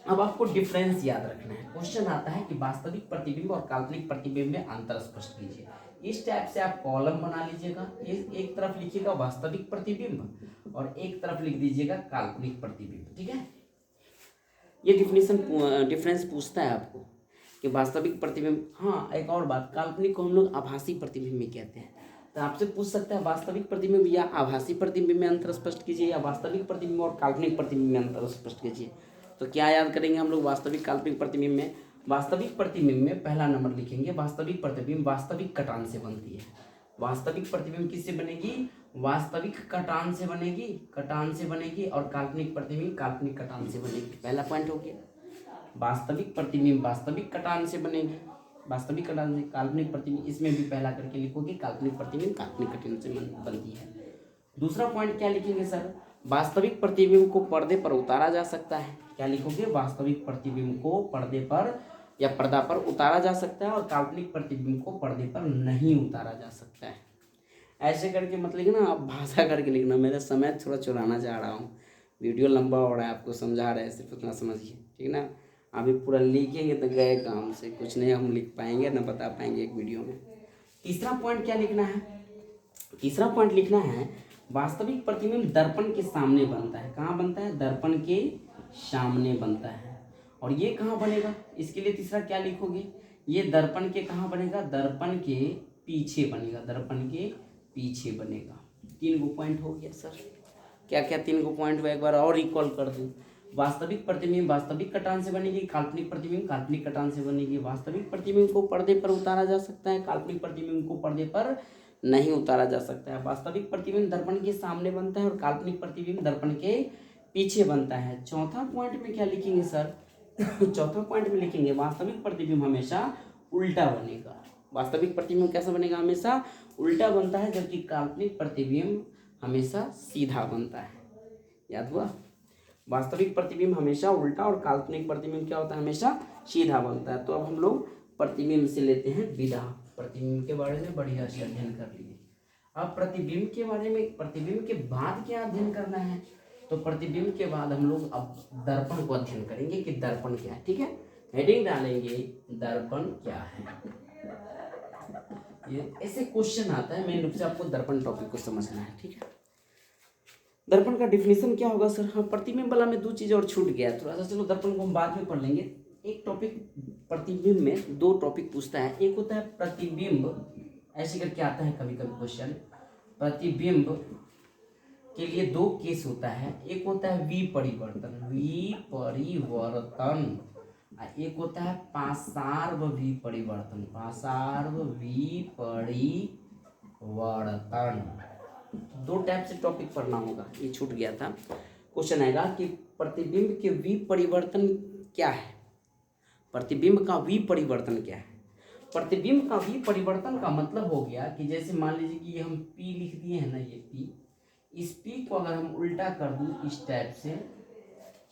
अब आपको डिफरेंस याद रखना है। क्वेश्चन आता है कि वास्तविक प्रतिबिंब और काल्पनिक प्रतिबिंब में अंतर स्पष्ट कीजिए। इस टाइप से आप कॉलम बना लीजिएगा, एक तरफ लिखिएगा वास्तविक प्रतिबिंब और एक तरफ लिख दीजिएगा काल्पनिक प्रतिबिंब। ठीक है, ये डिफरेंस पूछता है आपको कि वास्तविक प्रतिबिंब। हाँ, एक और बात, काल्पनिक को हम लोग आभासी प्रतिबिंब में कहते हैं। तो आपसे पूछ सकता है वास्तविक प्रतिबिंब या आभासी प्रतिबिंब में अंतर स्पष्ट कीजिए, या वास्तविक प्रतिबिंब और काल्पनिक प्रतिबिंब में अंतर स्पष्ट कीजिए। तो क्या याद करेंगे हम लोग वास्तविक काल्पनिक प्रतिबिंब में? वास्तविक प्रतिबिंब में पहला नंबर लिखेंगे, वास्तविक प्रतिबिंब वास्तविक कटान से बनती है। वास्तविक प्रतिबिंब किससे बनेगी? वास्तविक कटान से बनेगी, और काल्पनिक प्रतिबिंब काल्पनिक कटान से बनेगी। पहला पॉइंट हो गया, वास्तविक प्रतिबिंब वास्तविक कटान से बनेगी, वास्तविक कटान से। काल्पनिक प्रतिबिंब इसमें भी पहला करके लिखोगे, काल्पनिक प्रतिबिंब काल्पनिक कटान से बनती है। दूसरा पॉइंट क्या लिखेंगे सर? वास्तविक प्रतिबिंब को पर्दे पर उतारा जा सकता है। क्या लिखोगे? वास्तविक प्रतिबिंब को पर्दे पर या पर्दा पर उतारा जा सकता है, और काल्पनिक प्रतिबिंब को पर्दे पर नहीं उतारा जा सकता है। ऐसे करके मत लिखना, आप भाषा करके लिखना। मेरा समय थोड़ा चुराना चाह रहा हूँ, वीडियो लंबा हो रहा है, आपको समझा रहे हैं, सिर्फ उतना समझिए। ठीक ना, अभी पूरा लिखेंगे तो गए काम से, कुछ नहीं हम लिख पाएंगे ना बता पाएंगे एक वीडियो में। तीसरा पॉइंट क्या लिखना है? तीसरा पॉइंट लिखना है वास्तविक प्रतिबिंब दर्पण के सामने बनता है। कहाँ बनता है? दर्पण के सामने बनता है। और ये कहाँ बनेगा? इसके लिए तीसरा क्या लिखोगे? ये दर्पण के कहाँ बनेगा? दर्पण के पीछे बनेगा, दर्पण के पीछे बनेगा। 3 गो पॉइंट हो गया सर। क्या क्या 3 गो पॉइंट हुआ, एक बार और रिकॉल कर दूँ। वास्तविक प्रतिबिंब वास्तविक कटान से बनेगी, काल्पनिक प्रतिबिंब काल्पनिक कटान से बनेगी। वास्तविक प्रतिबिंब को पर्दे पर उतारा जा सकता है, काल्पनिक प्रतिबिंब को पर्दे पर नहीं उतारा जा सकता है। वास्तविक प्रतिबिंब दर्पण के सामने बनता है और काल्पनिक प्रतिबिंब दर्पण के पीछे बनता है। चौथा पॉइंट में क्या लिखेंगे सर? चौथा पॉइंट में लिखेंगे वास्तविक प्रतिबिंब हमेशा उल्टा बनेगा। वास्तविक प्रतिबिंब कैसा बनेगा? हमेशा उल्टा बनता है, जबकि काल्पनिक प्रतिबिंब हमेशा सीधा बनता है। याद हुआ? वास्तविक प्रतिबिंब हमेशा उल्टा और काल्पनिक प्रतिबिंब क्या होता है? हमेशा सीधा बनता है। तो अब हम लोग प्रतिबिंब से लेते हैं विदा। प्रतिबिंब के बारे में बढ़िया से अध्ययन कर लिए। अब प्रतिबिंब के बारे में, प्रतिबिंब के बाद क्या अध्ययन करना है? तो प्रतिबिंब के बाद हम लोग अब दर्पण को अध्ययन करेंगे कि दर्पण क्या है। ठीक है, हेडिंग डालेंगे दर्पण क्या है। ये ऐसे क्वेश्चन आता है, मेन रूप से आपको दर्पण टॉपिक को समझना है। ठीक है, दर्पण का डिफिनेशन क्या होगा सर? हाँ, प्रतिबिंब वाला में 2 चीज़ और छूट गया थोड़ा सा, चलो दर्पण को हम बाद में पढ़ लेंगे। एक टॉपिक प्रतिबिंब में 2 टॉपिक पूछता है। एक होता है प्रतिबिंब, ऐसे करके आता है कभी कभी क्वेश्चन। प्रतिबिंब के लिए 2 केस होता है, एक होता है विपरिवर्तन, एक होता है पासार्व विपरिवर्तन, पासार्व विपरिवर्तन। 2 टाइप से टॉपिक पढ़ना होगा, ये छूट गया था। क्वेश्चन आएगा कि प्रतिबिंब के विपरिवर्तन क्या है? प्रतिबिंब का विपरिवर्तन क्या है? प्रतिबिंब का विपरिवर्तन का मतलब हो गया कि जैसे मान लीजिए कि हम P लिख दिए हैं ना, ये P, इस P को अगर हम उल्टा कर दूं इस टाइप से,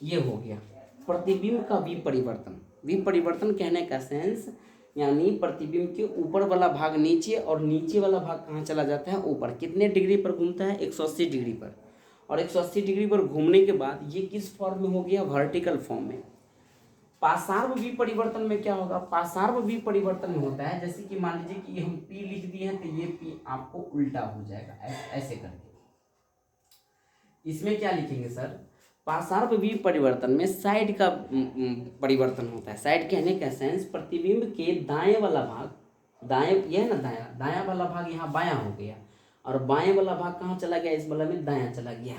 ये हो गया प्रतिबिंब का विपरिवर्तन। विपरिवर्तन कहने का सेंस यानी प्रतिबिंब के ऊपर वाला भाग नीचे और नीचे वाला भाग कहाँ चला जाता है? ऊपर। कितने डिग्री पर घूमता है? 180 डिग्री पर। और 180 डिग्री पर घूमने के बाद ये किस फॉर्म में हो गया? वर्टिकल फॉर्म में। पासार्व विपरिवर्तन में क्या होगा? पासार्व विपरिवर्तन में होता है जैसे कि मान लीजिए कि हम P लिख दिए हैं तो ये P आपको उल्टा हो जाएगा, ऐसे करके। इसमें क्या लिखेंगे सर? पासार्व विपरिवर्तन में साइड का परिवर्तन होता है। साइड कहने का सेंस प्रतिबिंब के दाएं वाला भाग, दाएं ये है ना, दायां वाला भाग यहाँ बायां हो गया, और बाएं वाला भाग कहाँ चला गया? इस वाला में दायां चला गया।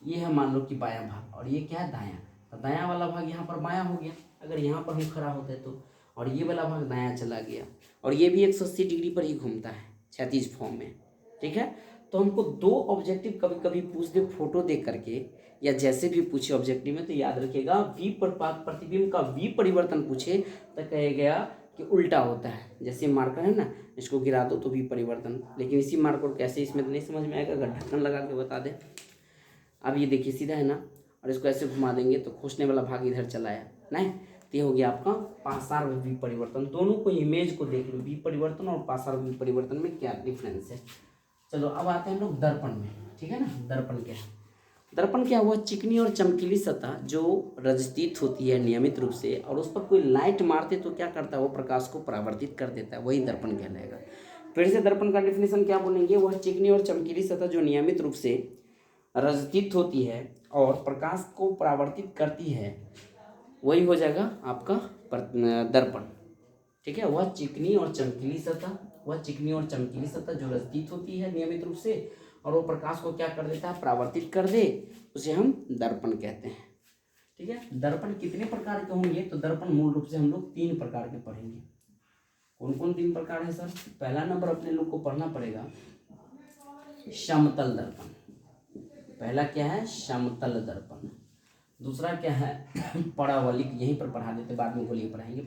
ये है मान लो कि बायां भाग, और ये क्या है? दायां। तो दायां वाला भाग यहाँ पर बायां हो गया अगर यहाँ पर हम खड़ा होते तो, और ये वाला भाग दायां चला गया, और ये भी 180 डिग्री पर ही घूमता है, क्षैतिज फॉर्म में। ठीक है, तो हमको 2 ऑब्जेक्टिव कभी कभी पूछ दे फोटो देख करके, या जैसे भी पूछे ऑब्जेक्टिव में, तो याद रखिएगा प्रतिबिंब का विपरिवर्तन पूछे तो कहेगा कि उल्टा होता है। जैसे मार्कर है ना, इसको गिरा दो तो विपरिवर्तन, लेकिन इसी मार्कर कैसे, इसमें तो नहीं समझ में आएगा, अगर ढक्कन लगा के बता दे। अब ये देखिए सीधा है ना, और इसको ऐसे घुमा देंगे तो खोसने वाला भाग इधर चला आया नहीं, तो ये हो गया आपका पासार्व विपरिवर्तन। दोनों को इमेज को देख लो, विपरिवर्तन और पासार्व विपरिवर्तन में क्या डिफरेंस है। चलो अब आते हैं हम लोग दर्पण में, ठीक है ना। दर्पण क्या है? दर्पण क्या हुआ? चिकनी और चमकीली सतह जो रजतीत होती है नियमित रूप से, और उस पर कोई लाइट मारते तो क्या करता है? वो प्रकाश को परावर्तित कर देता है, वही दर्पण कहलाएगा। फिर से दर्पण का डिफिनेशन क्या बोलेंगे? वह चिकनी और चमकीली सतह जो नियमित रूप से रजतीत होती है और प्रकाश को परावर्तित करती है, वही हो जाएगा आपका दर्पण, ठीक है। वह चिकनी और चमकीली सतह, वह चिकनी और चमकीली सतह जो रजतीत होती है नियमित रूप से और वो प्रकाश को क्या कर देता है? परावर्तित कर दे, उसे हम दर्पण कहते हैं, ठीक है। दर्पण कितने प्रकार के होंगे? तो दर्पण मूल रूप से हम लोग 3 प्रकार के पढ़ेंगे। कौन कौन 3 प्रकार है सर? पहला नंबर अपने लोग को पढ़ना पड़ेगा समतल दर्पण। पहला क्या है? समतल दर्पण। दूसरा क्या है? परावलिक, यहीं पर पढ़ा देते, बाद में गोलीय पढ़ाएंगे।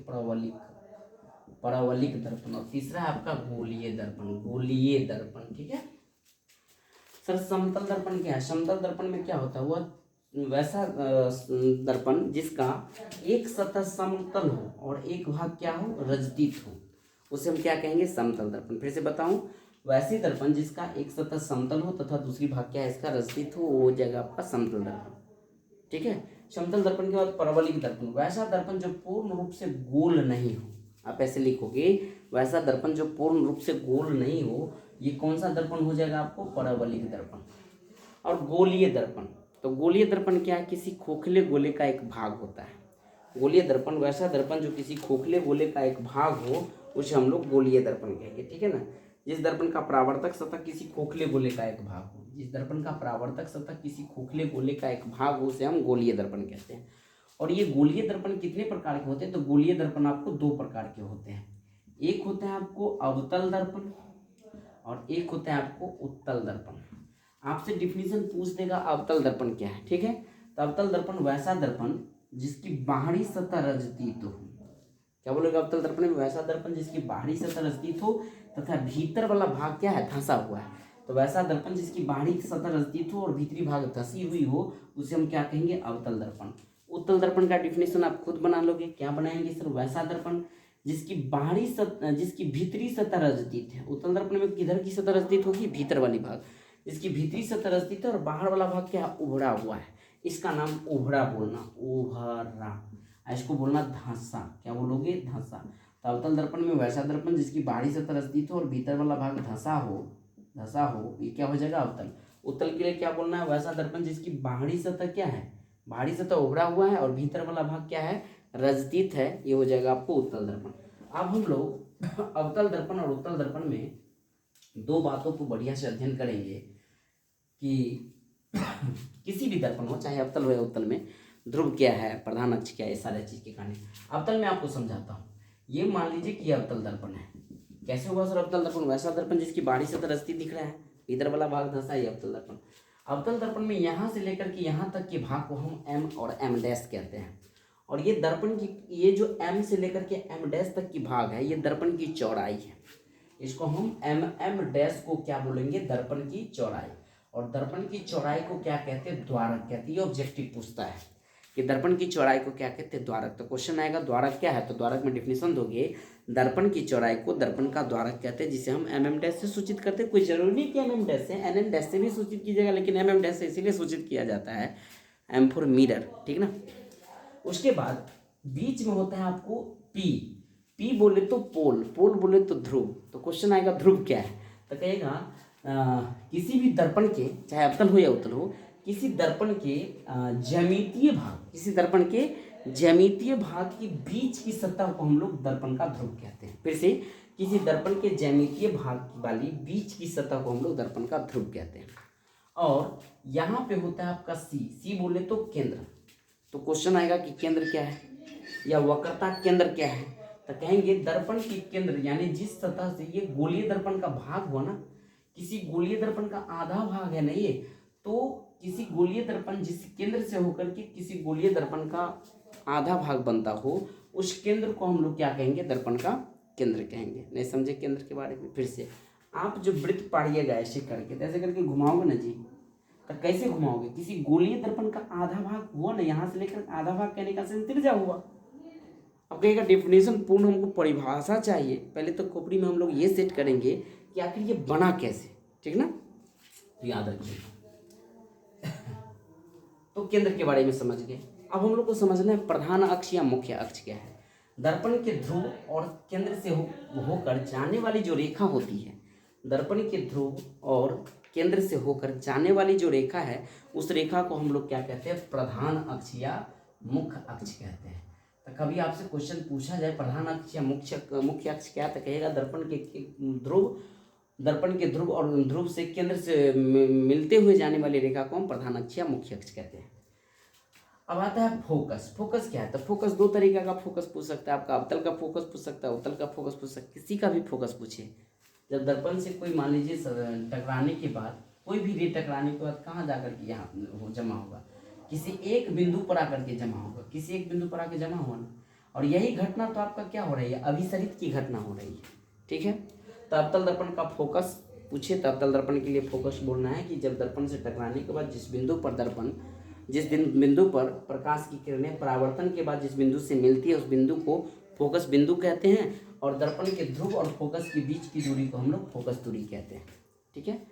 परावलिक दर्पण। और तीसरा है आपका गोलीय दर्पण, गोलीय दर्पण, ठीक है। सर समतल दर्पण क्या है? समतल दर्पण में क्या होता है? वह वैसा दर्पण जिसका एक सतह समतल हो और एक भाग क्या हो? रजतीत हो, उसे हम क्या कहेंगे? समतल दर्पण। फिर से बताऊं, वैसी दर्पण जिसका एक सतह समतल हो तथा दूसरी भाग क्या है? इसका रजतीत हो, वो जगह आपका समतल दर्पण, ठीक है। समतल दर्पण के बाद परवलिक दर्पण, वैसा दर्पण जो पूर्ण रूप से गोल नहीं हो। आप ऐसे लिखोगे, वैसा दर्पण जो पूर्ण रूप से गोल नहीं हो, ये कौन सा दर्पण हो जाएगा आपको? परवलिक दर्पण। और गोलीय दर्पण, तो गोलीय दर्पण क्या है? किसी खोखले गोले का एक भाग होता है। गोलीय दर्पण वैसा दर्पण जो किसी खोखले गोले का एक भाग हो, उसे हम लोग गोलीय दर्पण कहेंगे, ठीक है ना। जिस दर्पण का परावर्तक सतह किसी खोखले गोले का एक भाग हो, जिस दर्पण का परावर्तक सतह किसी खोखले गोले का एक भाग हो, उसे हम गोलीय दर्पण कहते हैं। और ये गोलीय दर्पण कितने प्रकार के होते हैं? तो गोलीय दर्पण आपको 2 प्रकार के होते हैं। एक होता है आपको अवतल दर्पण और एक होता है आपको उत्तल दर्पण। आपसे डिफिनीशन पूछ देगा अवतल दर्पण क्या है, ठीक है। तो अवतल दर्पण वैसा दर्पण जिसकी बाहरी सतह रजतीत हो। क्या बोलेगा? अवतल दर्पण में वैसा दर्पण जिसकी बाहरी सतह रजतीत हो तथा भीतर वाला भाग क्या है? धंसा हुआ है। तो वैसा दर्पण जिसकी बाहरी सतह रजतीत हो और भीतरी भाग धंसी हुई हो, उसे हम क्या कहेंगे? अवतल दर्पण। उत्तल दर्पण का डिफिनेशन आप खुद बना लोगे। क्या बनाएंगे सर? वैसा दर्पण जिसकी बाहरी सतह, जिसकी भीतरी सतह रजतीत है। उत्तल दर्पण में किधर की सतह रजतीत होगी? भीतर वाली भाग। जिसकी भीतरी सतह रजतीत है और बाहर वाला भाग क्या है? उभड़ा हुआ है। इसका नाम उभड़ा बोलना, उभरा। इसको बोलना धंसा। क्या बोलोगे? धंसा। तो अवतल दर्पण में वैसा दर्पण जिसकी बाहरी सतह रजतीत हो और भीतर वाला भाग धंसा हो, ये क्या हो जाएगा? अवतल। उत्तल के लिए क्या बोलना है? वैसा दर्पण जिसकी बाहरी सतह क्या है? बाहरी सतह उभड़ा हुआ है और भीतर वाला भाग क्या है? रजतीत है, ये हो जाएगा आपको उत्तल दर्पण। अब हम लोग अवतल दर्पण और उत्तल दर्पण में 2 बातों को बढ़िया से अध्ययन करेंगे कि किसी भी दर्पण हो, चाहे अवतल हो या उत्तल में, ध्रुव क्या है, प्रधान अक्ष क्या है, ये सारे चीज के कहानी। अवतल में आपको समझाता हूँ। ये मान लीजिए कि ये अवतल दर्पण है। कैसे होगा सर अवतल दर्पण? वैसा दर्पण जिसकी बाहरी सतह रजतीत दिख रहा है, भीतर वाला भाग धंसा है, ये अवतल दर्पण। अवतल दर्पण में यहाँ से लेकर के यहाँ तक के भाग को हम एम और एम डैश कहते हैं। और ये दर्पण की, ये जो एम से लेकर के एम डैश तक की भाग है, ये दर्पण की चौड़ाई है। इसको हम एम डैश को क्या बोलेंगे? दर्पण की चौड़ाई। और दर्पण की चौड़ाई को क्या कहते हैं? द्वारक कहते हैं। ऑब्जेक्टिव पूछता है कि दर्पण की चौड़ाई को क्या कहते हैं? द्वारक। तो क्वेश्चन आएगा द्वारक क्या है, तो द्वारक में डिफिनेशन दोगे, दर्पण की चौड़ाई को दर्पण का द्वारक कहते हैं, जिसे हम एम डैश से सूचित करते हैं। कोई जरूरी नहीं कि एम डैश से, एन डैश से भी सूचित कीजिएगा, लेकिन एम डैश से इसीलिए सूचित किया जाता है, एम फॉर मिरर, ठीक ना। उसके बाद बीच में होता है आपको पी। पी बोले तो पोल, पोल बोले तो ध्रुव। तो क्वेश्चन आएगा ध्रुव क्या है, तो कहेगा किसी भी दर्पण के, चाहे अवतल हो या उत्तल हो, किसी दर्पण के ज्यामितीय भाग, किसी दर्पण के ज्यामितीय भाग के बीच की सतह को हम लोग दर्पण का ध्रुव कहते हैं। फिर से, किसी दर्पण के ज्यामितीय भाग वाली बीच की सतह को हम लोग दर्पण का ध्रुव कहते हैं। और यहाँ पे होता है आपका सी। सी बोले तो केंद्र। तो क्वेश्चन आएगा कि केंद्र क्या है या वक्रता केंद्र क्या है, तो कहेंगे दर्पण की केंद्र, यानी जिस सतह से ये गोलीय दर्पण का भाग हुआ ना, किसी गोलीय दर्पण का आधा भाग है ना ये, तो किसी गोलीय दर्पण जिस केंद्र से होकर के किसी गोलीय दर्पण का आधा भाग बनता हो, उस केंद्र को हम लोग क्या कहेंगे? दर्पण का केंद्र कहेंगे। नहीं समझे केंद्र के बारे में? फिर से, आप जो वृत्त पाड़िएगा ऐसे करके, तो ऐसे करके घुमाओगे ना जी, तो कैसे घुमाओगे? किसी गोलीय दर्पण का आधा भाग हुआ ना, यहाँ से लेकर आधा भाग कहने का सेंस त्रिज्या हुआ। अब कहेगा डेफिनेशन पूर्ण, हमको परिभाषा चाहिए। पहले तो खोपड़ी में हम लोग ये सेट करेंगे कि आखिर ये बना कैसे, ठीक ना, तो याद रखिए। तो केंद्र के बारे में समझ गए। अब हम लोग को समझना है प्रधान अक्ष या मुख्य अक्ष क्या है। दर्पण के ध्रुव और केंद्र से होकर जाने वाली जो रेखा होती है, दर्पण के ध्रुव और केंद्र से होकर जाने वाली जो रेखा है, उस रेखा को हम लोग क्या कहते हैं, प्रधान अक्ष या मुख्य अक्ष कहते हैं। तो कभी आपसे क्वेश्चन पूछा जाए प्रधान अक्ष या मुख्य अक्ष क्या, तो कहेगा दर्पण के ध्रुव और ध्रुव से केंद्र से मिलते हुए जाने वाली रेखा को हम प्रधान अक्ष या मुख्य अक्ष कहते हैं। अब आता है फोकस। फोकस क्या है, तो फोकस दो तरीके का फोकस पूछ सकता है, आपका अवतल का फोकस पूछ सकता है, उत्तल का फोकस पूछ सकता है, किसी का भी फोकस पूछे। जब दर्पण से कोई मान लीजिए टकराने के बाद, कोई भी रे टकराने के बाद कहाँ जाकर के यहाँ जमा होगा, किसी एक बिंदु पर आकर के जमा होगा, किसी एक बिंदु पर आकर जमा हुआ ना, और यही घटना तो आपका क्या हो रही है, अभिसरित की घटना हो रही है, ठीक है। तो अवतल दर्पण का फोकस पूछे तो अवतल दर्पण के लिए फोकस बोलना है कि जब दर्पण से टकराने के बाद जिस बिंदु पर प्रकाश की किरणें परावर्तन के बाद जिस बिंदु से मिलती है, उस बिंदु को फोकस बिंदु कहते हैं, और दर्पण के ध्रुव और फोकस के बीच की दूरी को हम लोग फोकस दूरी कहते हैं, ठीक है।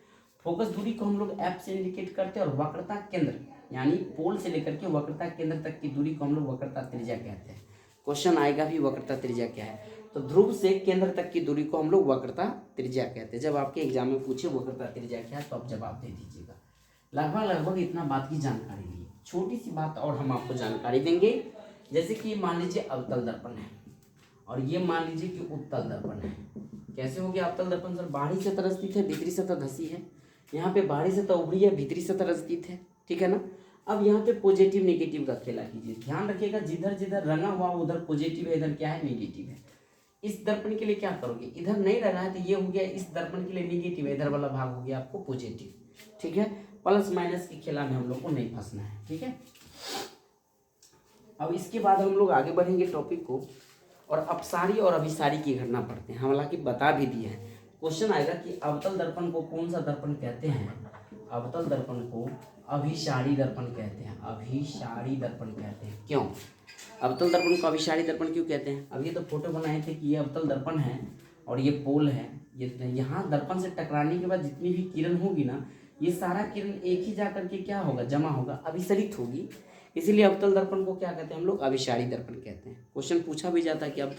फोकस दूरी को हम लोग एफ से इंडिकेट करते हैं, और वक्रता केंद्र यानी पोल से लेकर के वक्रता केंद्र तक की दूरी को हम लोग वक्रता त्रिज्या कहते हैं। क्वेश्चन आएगा भी वक्रता त्रिज्या क्या है, तो ध्रुव से केंद्र तक की दूरी को हम लोग वक्रता त्रिज्या कहते हैं। जब आपके एग्जाम में पूछे वक्रता त्रिज्या क्या है, तो आप जवाब दे दीजिएगा। लगभग इतना बात की जानकारी ली। छोटी सी बात और हम आपको जानकारी देंगे, जैसे कि मान लीजिए अवतल दर्पण है और ये मान लीजिए कि उत्तल दर्पण है। कैसे हो गया अवतल दर्पण सर, बाहरी सतह स्थित है, भीतरी सतह धसी है। यहाँ पे बाहरी सतह उभरी है, भीतरी सतह स्थित है, ठीक है ना। अब यहाँ पे पॉजिटिव नेगेटिव का खेला कीजिए, ध्यान रखिएगा जिधर जिधर रंगा हुआ उधर पॉजिटिव है, इधर क्या है नेगेटिव है। इस दर्पण के लिए क्या करोगे, इधर नहीं रंगा है तो ये हो गया, इस दर्पण के लिए नेगेटिव है, इधर वाला भाग हो गया आपको पॉजिटिव, ठीक है। प्लस माइनस के खेला में हम लोग को नहीं फंसना है, ठीक है। अब इसके बाद हम लोग आगे बढ़ेंगे टॉपिक को, और अपसारी और अभिसारी की घटना पढ़ते हैं। हम हालांकि बता भी दिए हैं, क्वेश्चन आएगा कि अवतल दर्पण को कौन सा दर्पण कहते हैं। अवतल दर्पण को अभिसारी दर्पण कहते हैं, अभिसारी दर्पण कहते हैं। क्यों अवतल दर्पण को अभिसारी दर्पण क्यों कहते हैं। अब ये तो फोटो बनाए थे कि ये अवतल दर्पण है और ये पोल है, ये यहाँ दर्पण से टकराने के बाद जितनी भी किरण होगी ना, ये सारा किरण एक ही जा करके क्या होगा, जमा होगा, अभिसरित होगी। इसीलिए अवतल दर्पण को क्या कहते हैं हम लोग, अभिसारी दर्पण कहते हैं। क्वेश्चन पूछा भी जाता है कि अब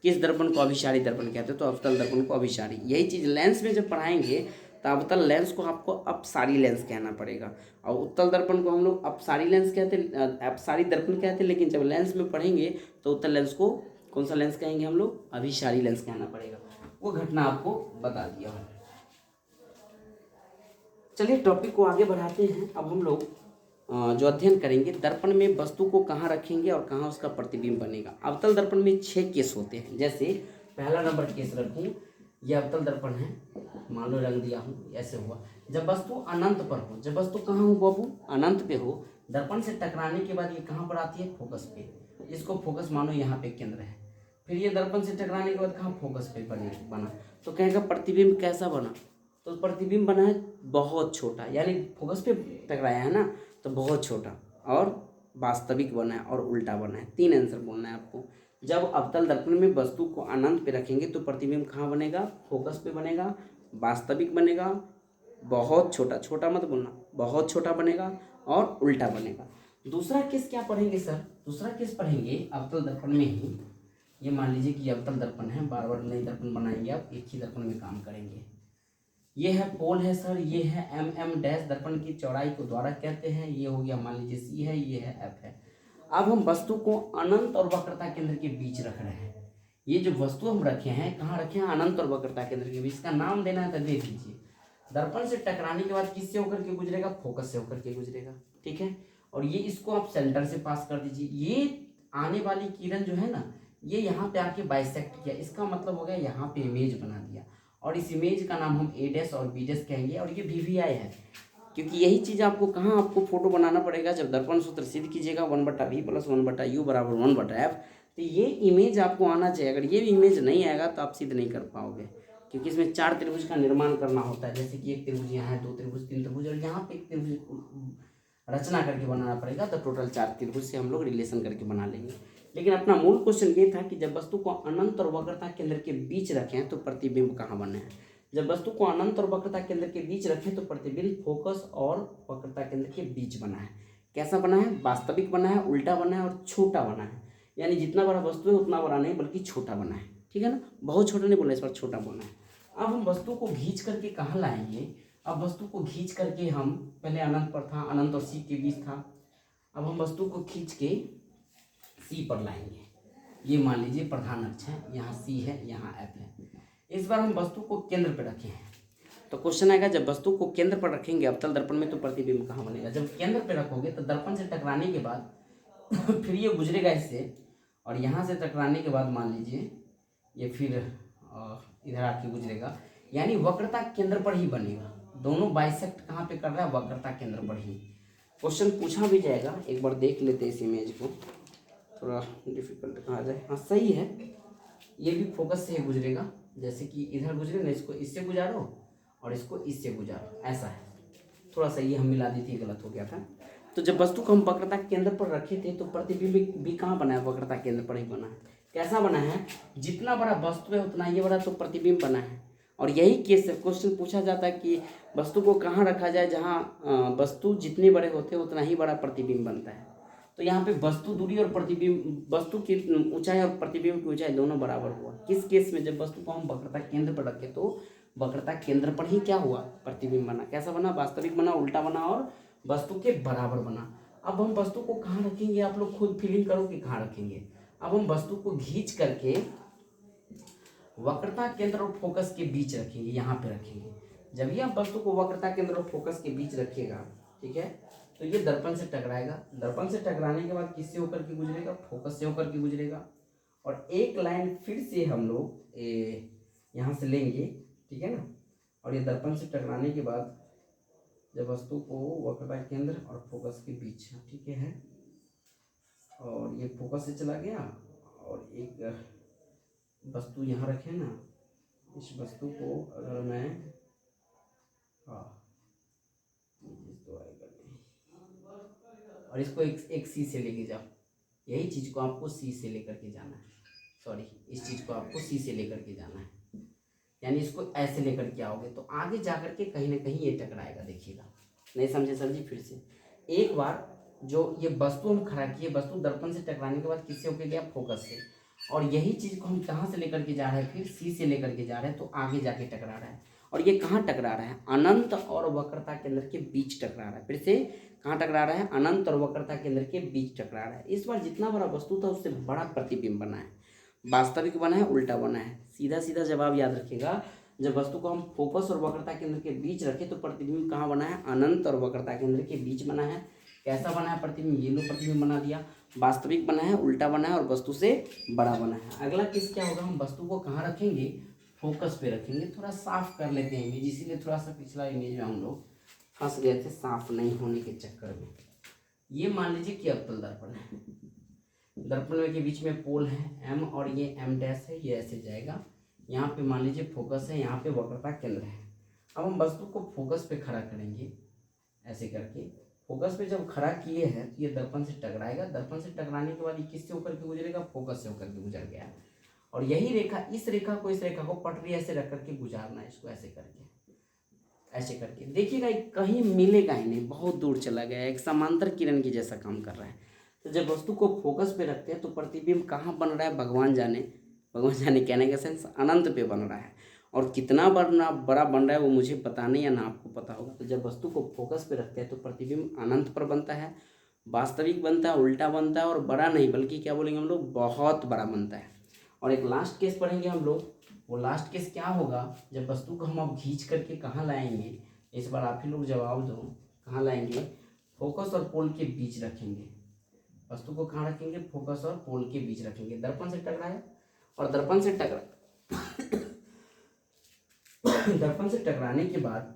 किस दर्पण को अभिसारी दर्पण कहते हैं, तो अवतल दर्पण को अभिसारी। यही चीज़ लेंस में जब पढ़ाएंगे तो अवतल लेंस को आपको अपसारी लेंस कहना पड़ेगा, और उत्तल दर्पण को हम लोग अपसारी लेंस कहते हैं, अपसारी दर्पण कहते हैं। लेकिन जब लेंस में पढ़ेंगे तो उत्तल लेंस को कौन सा लेंस कहेंगे हम लोग, अभिसारी लेंस कहना पड़ेगा। वो घटना आपको बता दिया हूँ। चलिए टॉपिक को आगे बढ़ाते हैं। अब हम लोग जो अध्ययन करेंगे, दर्पण में वस्तु को कहाँ रखेंगे और कहाँ उसका प्रतिबिंब बनेगा। अवतल दर्पण में 6 केस होते हैं। जैसे पहला नंबर केस रखूँ, यह अवतल दर्पण है, मान लो रंग दिया हूँ, ऐसे हुआ। जब वस्तु अनंत पर हो, जब वस्तु कहाँ हो बाबू, अनंत पे हो, दर्पण से टकराने के बाद ये कहाँ पर आती है, फोकस पे। इसको फोकस मानो यहाँ पे केंद्र है, फिर ये दर्पण से टकराने के बाद कहाँ, फोकस पे बना। तो कहेगा प्रतिबिंब कैसा बना, तो प्रतिबिंब बना है बहुत छोटा, यानी फोकस पे टकराया है ना, तो बहुत छोटा, और वास्तविक बना है और उल्टा बना है। 3 आंसर बोलना है आपको। जब अवतल दर्पण में वस्तु को अनंत पे रखेंगे तो प्रतिबिंब कहाँ बनेगा, फोकस पे बनेगा, वास्तविक बनेगा, बहुत छोटा, छोटा मत बोलना, बहुत छोटा बनेगा और उल्टा बनेगा। दूसरा केस क्या पढ़ेंगे सर, दूसरा केस पढ़ेंगे अवतल दर्पण में ही। ये मान लीजिए कि अवतल दर्पण है, बार बार नई दर्पण बनाएंगे आप, एक ही दर्पण में काम करेंगे। ये है पोल है सर, ये है mm डैश, दर्पण की चौड़ाई को द्वारा कहते हैं। ये हो गया मान लीजिए C है, ये है F है। अब हम वस्तु को अनंत और वक्रता केंद्र के बीच रख रहे हैं। ये जो वस्तु हम रखे हैं, कहाँ रखे हैं, अनंत और वक्रता केंद्र के बीच। इसका नाम देना है तो दे दीजिए। दर्पण से टकराने के बाद किससे होकर के गुजरेगा, फोकस से होकर के गुजरेगा, ठीक है। और ये इसको आप सेंटर से पास कर दीजिए। ये आने वाली किरण जो है ना, ये यहाँ पे आके बाइसेक्ट किया, इसका मतलब हो गया यहाँ पे इमेज बना दिया, और इस इमेज का नाम हम ए डैश और बी डैश कहेंगे। और ये VVI है, क्योंकि यही चीज़ आपको कहाँ, आपको फोटो बनाना पड़ेगा। जब दर्पण सूत्र सिद्ध कीजिएगा 1/v + 1/u = 1/f, तो ये इमेज आपको आना चाहिए। अगर ये इमेज नहीं आएगा तो आप सिद्ध नहीं कर पाओगे, क्योंकि इसमें 4 त्रिभुज का निर्माण करना होता है। जैसे कि एक त्रिभुज यहाँ है, 2 त्रिभुज, 3 त्रिभुज, और यहाँ पे एक त्रिभुज रचना करके बनाना पड़ेगा। तो टोटल 4 त्रिभुज से हम लोग रिलेशन करके बना लेंगे। लेकिन अपना मूल क्वेश्चन ये था कि जब वस्तु को अनंत और वक्रता केंद्र के बीच रखें तो प्रतिबिंब कहाँ बने हैं। जब वस्तु को अनंत और वक्रता केंद्र के बीच रखें तो प्रतिबिंब फोकस और वक्रता केंद्र के बीच बना है। कैसा बना है? वास्तविक बना है, उल्टा बना है और छोटा बना है। यानी जितना बड़ा वस्तु है उतना बड़ा नहीं बल्कि छोटा बना है। ठीक है ना, बहुत छोटा नहीं बोला, इस बार छोटा बोलना है। अब हम वस्तु को खींच करके कहाँ लाएंगे? अब वस्तु को खींच करके हम, पहले अनंत पर था, अनंत और सी के बीच था, अब हम वस्तु को खींच के सी पर लाएंगे। ये मान लीजिए प्रधान अक्ष है, यहाँ सी है, यहाँ एफ है। इस बार हम वस्तु को केंद्र पर रखे हैं तो क्वेश्चन आएगा, जब वस्तु को केंद्र पर रखेंगे अवतल दर्पण में तो प्रतिबिंब कहाँ बनेगा? जब केंद्र पर रखोगे तो दर्पण से टकराने के बाद फिर ये गुजरेगा इससे, और यहाँ से टकराने के बाद मान लीजिए ये फिर इधर आके गुजरेगा, यानी वक्रता केंद्र पर ही बनेगा। दोनों बाइसेक्ट कहाँ पे कर रहा है? वक्रता केंद्र पर ही। क्वेश्चन पूछा भी जाएगा, एक बार देख लेते हैं इस इमेज को, थोड़ा डिफिकल्ट कहा जाए। हाँ सही है, ये भी फोकस से गुजरेगा, जैसे कि इधर गुजरे ना, इसको इससे गुजारो और इसको इससे गुजारो, ऐसा है। थोड़ा सा ये हम मिला दी थी, गलत हो गया था। तो जब वस्तु को हम वक्रता केंद्र पर रखे थे तो प्रतिबिंब भी कहाँ बना है? वक्रता केंद्र पर ही बना है। कैसा बना है? जितना बड़ा वस्तु है उतना ये बड़ा तो प्रतिबिंब बना है। और यही केस है, क्वेश्चन पूछा जाता है कि वस्तु को कहाँ रखा जाए जहाँ वस्तु जितने बड़े होते हैं उतना ही बड़ा प्रतिबिंब बनता है। तो यहाँ पे वस्तु दूरी और प्रतिबिंब, वस्तु की ऊंचाई और प्रतिबिंब की ऊंचाई दोनों बराबर हुआ। किस केस में? जब वस्तु को हम वक्रता केंद्र पर रखे तो वक्रता केंद्र पर ही क्या हुआ? प्रतिबिंब बना। कैसा बना? वास्तविक बना, उल्टा बना और वस्तु के बराबर बना। अब हम वस्तु को कहाँ रखेंगे? आप लोग खुद फीलिंग करो कि कहाँ रखेंगे। अब हम वस्तु को खींच करके वक्रता केंद्र और फोकस के बीच रखेंगे, यहाँ पे रखेंगे। जब ये आप वस्तु को वक्रता केंद्र और फोकस के बीच रखिएगा, ठीक है, तो ये दर्पण से टकराएगा। दर्पण से टकराने के बाद किससे होकर के गुजरेगा? फोकस से होकर के गुजरेगा। और एक लाइन फिर से हम लोग यहाँ से लेंगे, ठीक है ना। और ये दर्पण से टकराने के बाद जब वस्तु को वक्रता केंद्र और फोकस के बीच, ठीक है, और ये फोकस से चला गया और एक वस्तु यहाँ रखे ना, इस वस्तु को अगर मैं और इसको एक सी से लेके जाओ, यही चीज़ को आपको सी से लेकर के जाना है, सॉरी इस चीज़ को आपको सी से लेकर के जाना है, यानी इसको ऐसे लेकर के आओगे तो आगे जाकर के कहीं ना कहीं ये टकराएगा। देखिएगा, नहीं समझे सर जी? फिर से एक बार, जो ये वस्तु हम खड़ा किए, वस्तु दर्पण से टकराने के बाद किससे होकर गया? फोकस से। और यही चीज़ को हम कहाँ से लेकर के जा रहे हैं? फिर सी से लेकर के जा रहे हैं, तो आगे जाके टकरा रहा है। और ये कहाँ टकरा रहा है? अनंत और वक्रता केंद्र के बीच टकरा रहा है। फिर से कहाँ टकरा रहा है? अनंत और वक्रता केंद्र के बीच टकरा रहा है। इस बार जितना बड़ा वस्तु था उससे बड़ा प्रतिबिंब बना है, वास्तविक बना है, उल्टा बना है। सीधा सीधा जवाब याद रखिएगा, जब वस्तु को हम फोकस और वक्रता केंद्र के बीच रखें तो प्रतिबिंब कहाँ बना है? अनंत और वक्रता केंद्र के बीच बना है। कैसा बना है प्रतिबिंब? ये लो प्रतिबिंब बना दिया। वास्तविक बना है, उल्टा बना है और वस्तु से बड़ा बना है। अगला केस क्या होगा? हम वस्तु को कहाँ रखेंगे? फोकस पे रखेंगे। थोड़ा साफ कर लेते हैं इमेज, इसीलिए थोड़ा सा पिछला इमेज में हम लोग फंस गए थे साफ नहीं होने के चक्कर में। ये मान लीजिए कि अवतल दर्पण है, दर्पण के बीच में पोल है एम और ये एम डैश है, ये ऐसे जाएगा। यहाँ पे मान लीजिए फोकस है, यहाँ पे वक्रता केंद्र है। अब हम वस्तु को फोकस पे खड़ा करेंगे ऐसे करके। फोकस पे जब खड़ा किए हैं तो ये दर्पण से टकराएगा। दर्पण से टकराने के बाद ये किससे होकर के गुजरेगा? फोकस से होकर के गुजर गया। और यही रेखा, इस रेखा को, इस रेखा को पटरी ऐसे रख करके गुजारना है, इसको ऐसे करके, ऐसे करके। देखिएगा कहीं मिलेगा ही नहीं, बहुत दूर चला गया, एक समांतर किरण की जैसा काम कर रहा है। तो जब वस्तु को फोकस पे रखते हैं तो प्रतिबिंब कहाँ बन रहा है? भगवान जाने, भगवान जाने कहने का सेंस अनंत पे बन रहा है। और कितना बड़ा बन रहा है वो मुझे पता नहीं है ना आपको पता होगा। तो जब वस्तु को फोकस पे रखते हैं तो प्रतिबिंब अनंत पर बनता है, वास्तविक बनता है, उल्टा बनता है और बड़ा नहीं बल्कि क्या बोलेंगे हम लोग? बहुत बड़ा बनता है। और एक लास्ट केस पढ़ेंगे हम लोग। वो लास्ट केस क्या होगा? जब वस्तु को हम अब खींच करके कहाँ लाएंगे? इस बार आप ही लोग जवाब दो, कहाँ लाएंगे? फोकस और पोल के बीच रखेंगे। वस्तु को कहाँ रखेंगे? फोकस और पोल के बीच रखेंगे। दर्पण से टकराए और दर्पण से दर्पण से टकराने के बाद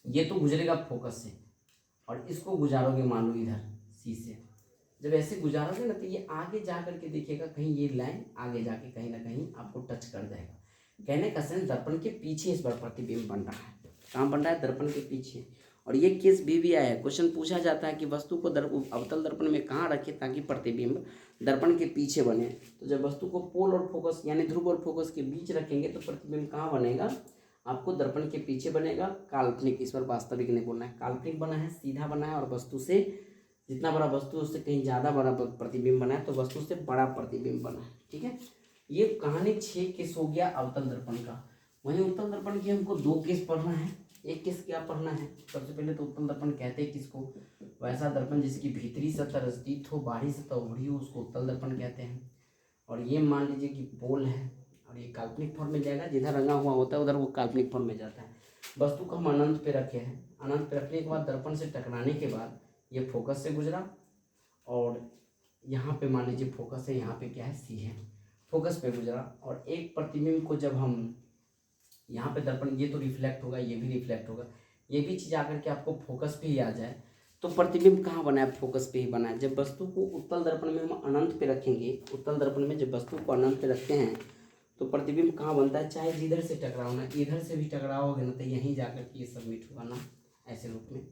ये तो गुजरेगा फोकस से और इसको गुजारोगे मान लो इधर सी से। जब ऐसे गुजारोगे ना तो ये आगे जा करके देखिएगा कहीं ये लाइन आगे जाके कहीं ना कहीं आपको टच कर जाएगा। कहने का सेंस दर्पण के पीछे इस बार प्रतिबिंब बन रहा है। कहाँ बन रहा है? दर्पण के पीछे। और ये केस भी आया है, क्वेश्चन पूछा जाता है कि वस्तु को अवतल दर्पण में कहाँ रखें ताकि प्रतिबिंब दर्पण के पीछे बने। तो जब वस्तु को पोल और फोकस यानी ध्रुव और फोकस के बीच रखेंगे तो प्रतिबिंब कहाँ बनेगा? आपको दर्पण के पीछे बनेगा काल्पनिक, इस पर वास्तविक नहीं बोलना है। काल्पनिक बना है, सीधा बना है, और वस्तु से जितना बड़ा वस्तु है उससे कहीं ज़्यादा बड़ा प्रतिबिंब बना है, तो वस्तु से बड़ा प्रतिबिंब बना है। ठीक है, ये कहानी 6 केस हो गया अवतल दर्पण का। वहीं उत्तल दर्पण की हमको 2 केस पढ़ना है। एक केस क्या पढ़ना है, सबसे पहले तो उत्तल दर्पण कहते हैं किसको, वैसा दर्पण जिसकी भीतरी सतह रजतीत हो, बाहरी सतह उभरी हो, उसको उत्तल दर्पण कहते हैं। और ये मान लीजिए कि पोल है, और ये काल्पनिक फॉर्म में जाएगा, जिधर रंगा हुआ होता है उधर वो काल्पनिक फॉर्म में जाता है। वस्तु को हम अनंत पे रखे हैं, अनंत पे रखने के बाद दर्पण से टकराने के बाद ये फोकस से गुजरा, और यहाँ पे मान लीजिए फोकस है, यहाँ पे क्या है, सी है, फोकस पे गुजरा, और एक प्रतिबिंब को जब हम यहाँ पे दर्पण, ये तो रिफ्लेक्ट होगा, ये भी रिफ्लेक्ट होगा, ये भी चीज़ आकर के आपको फोकस पे ही आ जाए, तो प्रतिबिंब कहाँ बना है, फोकस पे ही बना है। जब वस्तु को उत्तल दर्पण में हम अनंत पे रखेंगे, उत्तल दर्पण में जब वस्तु को अनंत पे रखते हैं तो प्रतिबिंब कहाँ बनता है, चाहे जिधर से टकराओ ना, इधर से भी टकराओगे ना तो यहीं जाकर के ये सबमिट होगा ना, ऐसे रूप में,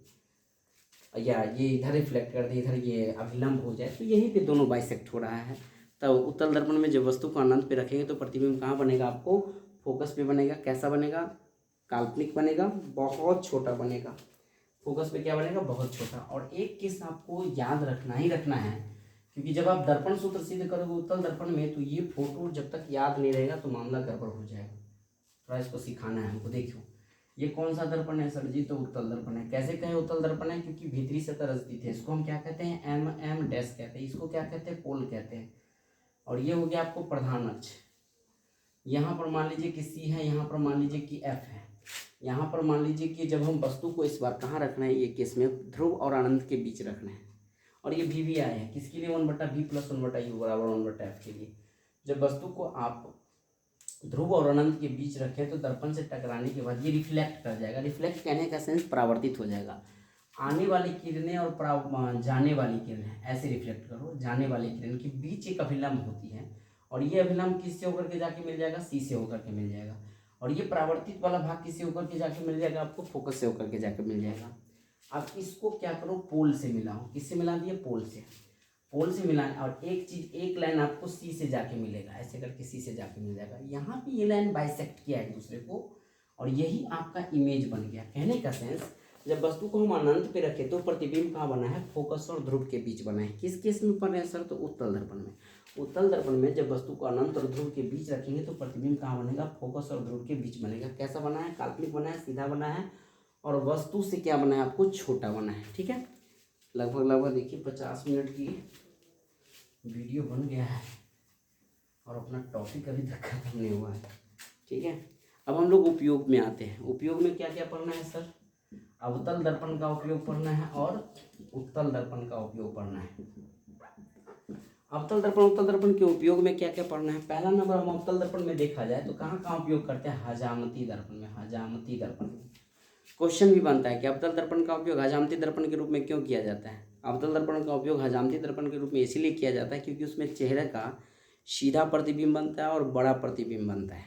या ये इधर रिफ्लेक्ट कर दे, इधर ये अभिलंब हो जाए, तो यहीं पे दोनों बाइसेक्ट हो रहा है। तो उत्तल दर्पण में जब वस्तु को अनंत पे रखेंगे तो प्रतिबिंब कहाँ बनेगा, आपको फोकस पे बनेगा। कैसा बनेगा, काल्पनिक बनेगा, बहुत छोटा बनेगा। फोकस पे क्या बनेगा, बहुत छोटा। और एक केस आपको याद रखना ही रखना है, क्योंकि जब आप दर्पण सूत्र सिद्ध करोगे उत्तल दर्पण में, तो ये फोटो जब तक याद नहीं रहेगा तो मामला गड़बड़ हो जाएगा। थोड़ा इसको सिखाना है हमको। देखो ये कौन सा दर्पण है सर जी, तो उत्तल दर्पण है। कैसे कहे उत्तल दर्पण है, क्योंकि भीतरी सतह रजतीत है, इसको हम क्या कहते हैं, एम डैश कहते हैं, इसको क्या कहते हैं, पोल कहते हैं। और ये हो गया आपको प्रधान अक्ष। यहाँ पर मान लीजिए कि सी है, यहाँ पर मान लीजिए कि एफ है, यहाँ पर मान लीजिए कि जब हम वस्तु को इस बार कहाँ रखना है, ये केस में ध्रुव और अनंत के बीच रखना है। और ये भी आया है किसके लिए, 1/v + 1/u बराबर 1/f के लिए। जब वस्तु को आप ध्रुव और अनंत के बीच रखें तो दर्पण से टकराने के बाद ये रिफ्लेक्ट कर जाएगा। रिफ्लेक्ट कहने का सेंस परावर्तित हो जाएगा। आने वाली किरणें और जाने वाली किरणें, ऐसे रिफ्लेक्ट करो, जाने वाली किरण के बीच एक अभिलंब होती है, और ये अभिलंब किससे होकर के जाके मिल जाएगा, सी से होकर के मिल जाएगा। और ये परावर्तित वाला भाग किससे होकर के जाके मिल जाएगा, आपको फोकस से होकर के जाके मिल जाएगा। अब इसको क्या करो, पोल से मिलाओ। किससे मिला दिए, पोल से। पोल से मिलाएं, और एक चीज, एक लाइन आपको सी से जाके मिलेगा, ऐसे करके सी से जाके मिल जाएगा। यहाँ पे ये लाइन बाइसेक्ट किया एक दूसरे को, और यही आपका इमेज बन गया। कहने का सेंस, जब वस्तु को हम अनंत पे रखे तो प्रतिबिंब कहाँ बना है, फोकस और ध्रुव के बीच बना है। किस केस में पढ़ रहे हैं सर, तो उत्तल दर्पण में। उत्तल दर्पण में जब वस्तु को अनंत और ध्रुव के बीच रखेंगे तो प्रतिबिंब कहाँ बनेगा, फोकस और ध्रुव के बीच बनेगा। कैसा बना है, काल्पनिक बना है, सीधा बना है, और वस्तु से क्या बना है, आपको छोटा बना है। ठीक है, लगभग देखिए 50 मिनट की वीडियो बन गया है, और अपना टॉपिक अभी तक खत्म नहीं हुआ है। ठीक है, अब हम लोग उपयोग में आते हैं। उपयोग में क्या क्या पढ़ना है सर, अवतल दर्पण का उपयोग पढ़ना है और उत्तल दर्पण का उपयोग पढ़ना है। अवतल दर्पण उत्तल दर्पण के उपयोग में क्या क्या पढ़ना है। पहला नंबर, हम अवतल दर्पण में देखा जाए तो कहाँ कहाँ उपयोग करते हैं, हजामती दर्पण में। हजामती दर्पण में क्वेश्चन भी बनता है कि अवतल दर्पण का उपयोग हजामती दर्पण के रूप में क्यों किया जाता है। अवतल दर्पण का उपयोग हजामती दर्पण के रूप में इसीलिए किया जाता है क्योंकि उसमें चेहरे का सीधा प्रतिबिंब बनता है और बड़ा प्रतिबिंब बनता है।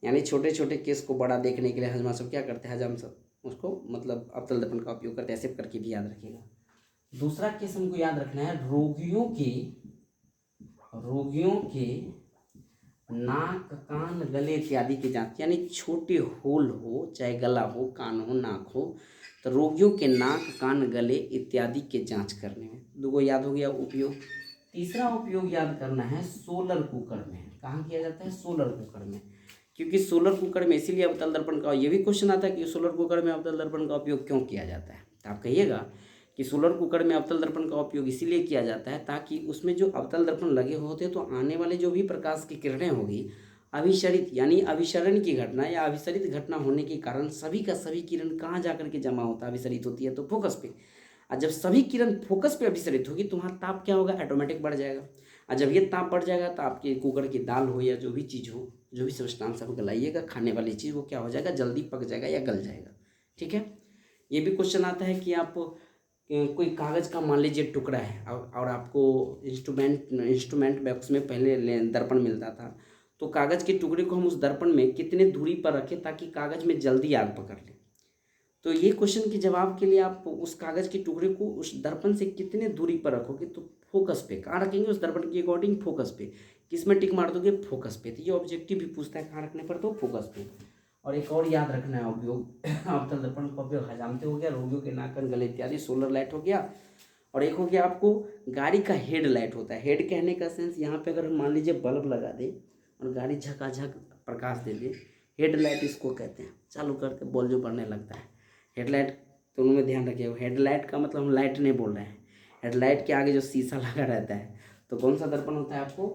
यानी छोटे छोटे केस को बड़ा देखने के लिए हजमा सब क्या करते हैं, हजाम सब उसको मतलब अवतल दर्पण का उपयोग करते हैं। ऐसे करके भी याद रखिएगा। दूसरा केस हमको याद रखना है, रोगियों के नाक, कान, गले इत्यादि की जांच। यानी छोटे होल हो, चाहे गला हो, कान हो, नाक हो, तो रोगियों के नाक, कान, गले इत्यादि के जांच करने में। दो याद हो गया उपयोग। तीसरा उपयोग याद करना है, सोलर कुकर में। कहाँ किया जाता है, सोलर कुकर में। क्योंकि सोलर कुकर में इसीलिए अवतल दर्पण का, ये भी क्वेश्चन आता है कि सोलर कुकर में अवतल दर्पण का उपयोग क्यों किया जाता है। तो आप कहिएगा कि सोलर कुकर में अवतल दर्पण का उपयोग इसीलिए किया जाता है ताकि उसमें जो अवतल दर्पण लगे होते हैं तो आने वाले जो भी प्रकाश की किरणें होगी, अभिसरित यानी अभिसरण की घटना या अभिसरित घटना होने के कारण सभी का सभी किरण कहाँ जाकर के जमा होता है, अभिसरित होती है, तो फोकस पे। और जब सभी किरण फोकस पे अभिसरित होगी तो वहाँ ताप क्या होगा, ऑटोमेटिक बढ़ जाएगा। और जब ये ताप बढ़ जाएगा तो आपके कुकर की दाल हो या जो भी चीज़ हो, जो भी सब्सटेंस आप गलाइएगा, खाने वाली चीज़, वो क्या हो जाएगा, जल्दी पक जाएगा या गल जाएगा। ठीक है, ये भी क्वेश्चन आता है कि आप कोई कागज़ का मान लीजिए टुकड़ा है और आपको इंस्ट्रूमेंट बॉक्स में पहले दर्पण मिलता था, तो कागज़ के टुकड़े को हम उस दर्पण में कितने दूरी पर रखें ताकि कागज़ में जल्दी आग पकड़ ले। तो ये क्वेश्चन के जवाब के लिए आप उस कागज़ के टुकड़े को उस दर्पण से कितने दूरी पर रखोगे, तो फोकस पे। कहाँ रखेंगे, उस दर्पण के अकॉर्डिंग फोकस पे। किस में टिक मार दोगे, फोकस पे। तो ये ऑब्जेक्टिव भी पूछता है कहाँ रखने पर, तो फोकस पे। और एक और याद रखना है उपयोग अवतल दर्पण का उपयोग हजामते हो गया, रोगियों के नाक कान गले इत्यादि, सोलर लाइट हो गया, और एक हो गया आपको गाड़ी का हेड लाइट होता है। हेड कहने का सेंस यहाँ पे अगर हम मान लीजिए बल्ब लगा दें और गाड़ी झकाझक प्रकाश दे दे, हेड लाइट इसको कहते हैं। चालू करके बॉल जो बढ़ने लगता है, हेडलाइट, दोनों में ध्यान रखिए। हेडलाइट का मतलब हम लाइट नहीं बोल रहे हैं, हेडलाइट के आगे जो शीशा लगा रहता है, तो कौन सा दर्पण होता है आपको,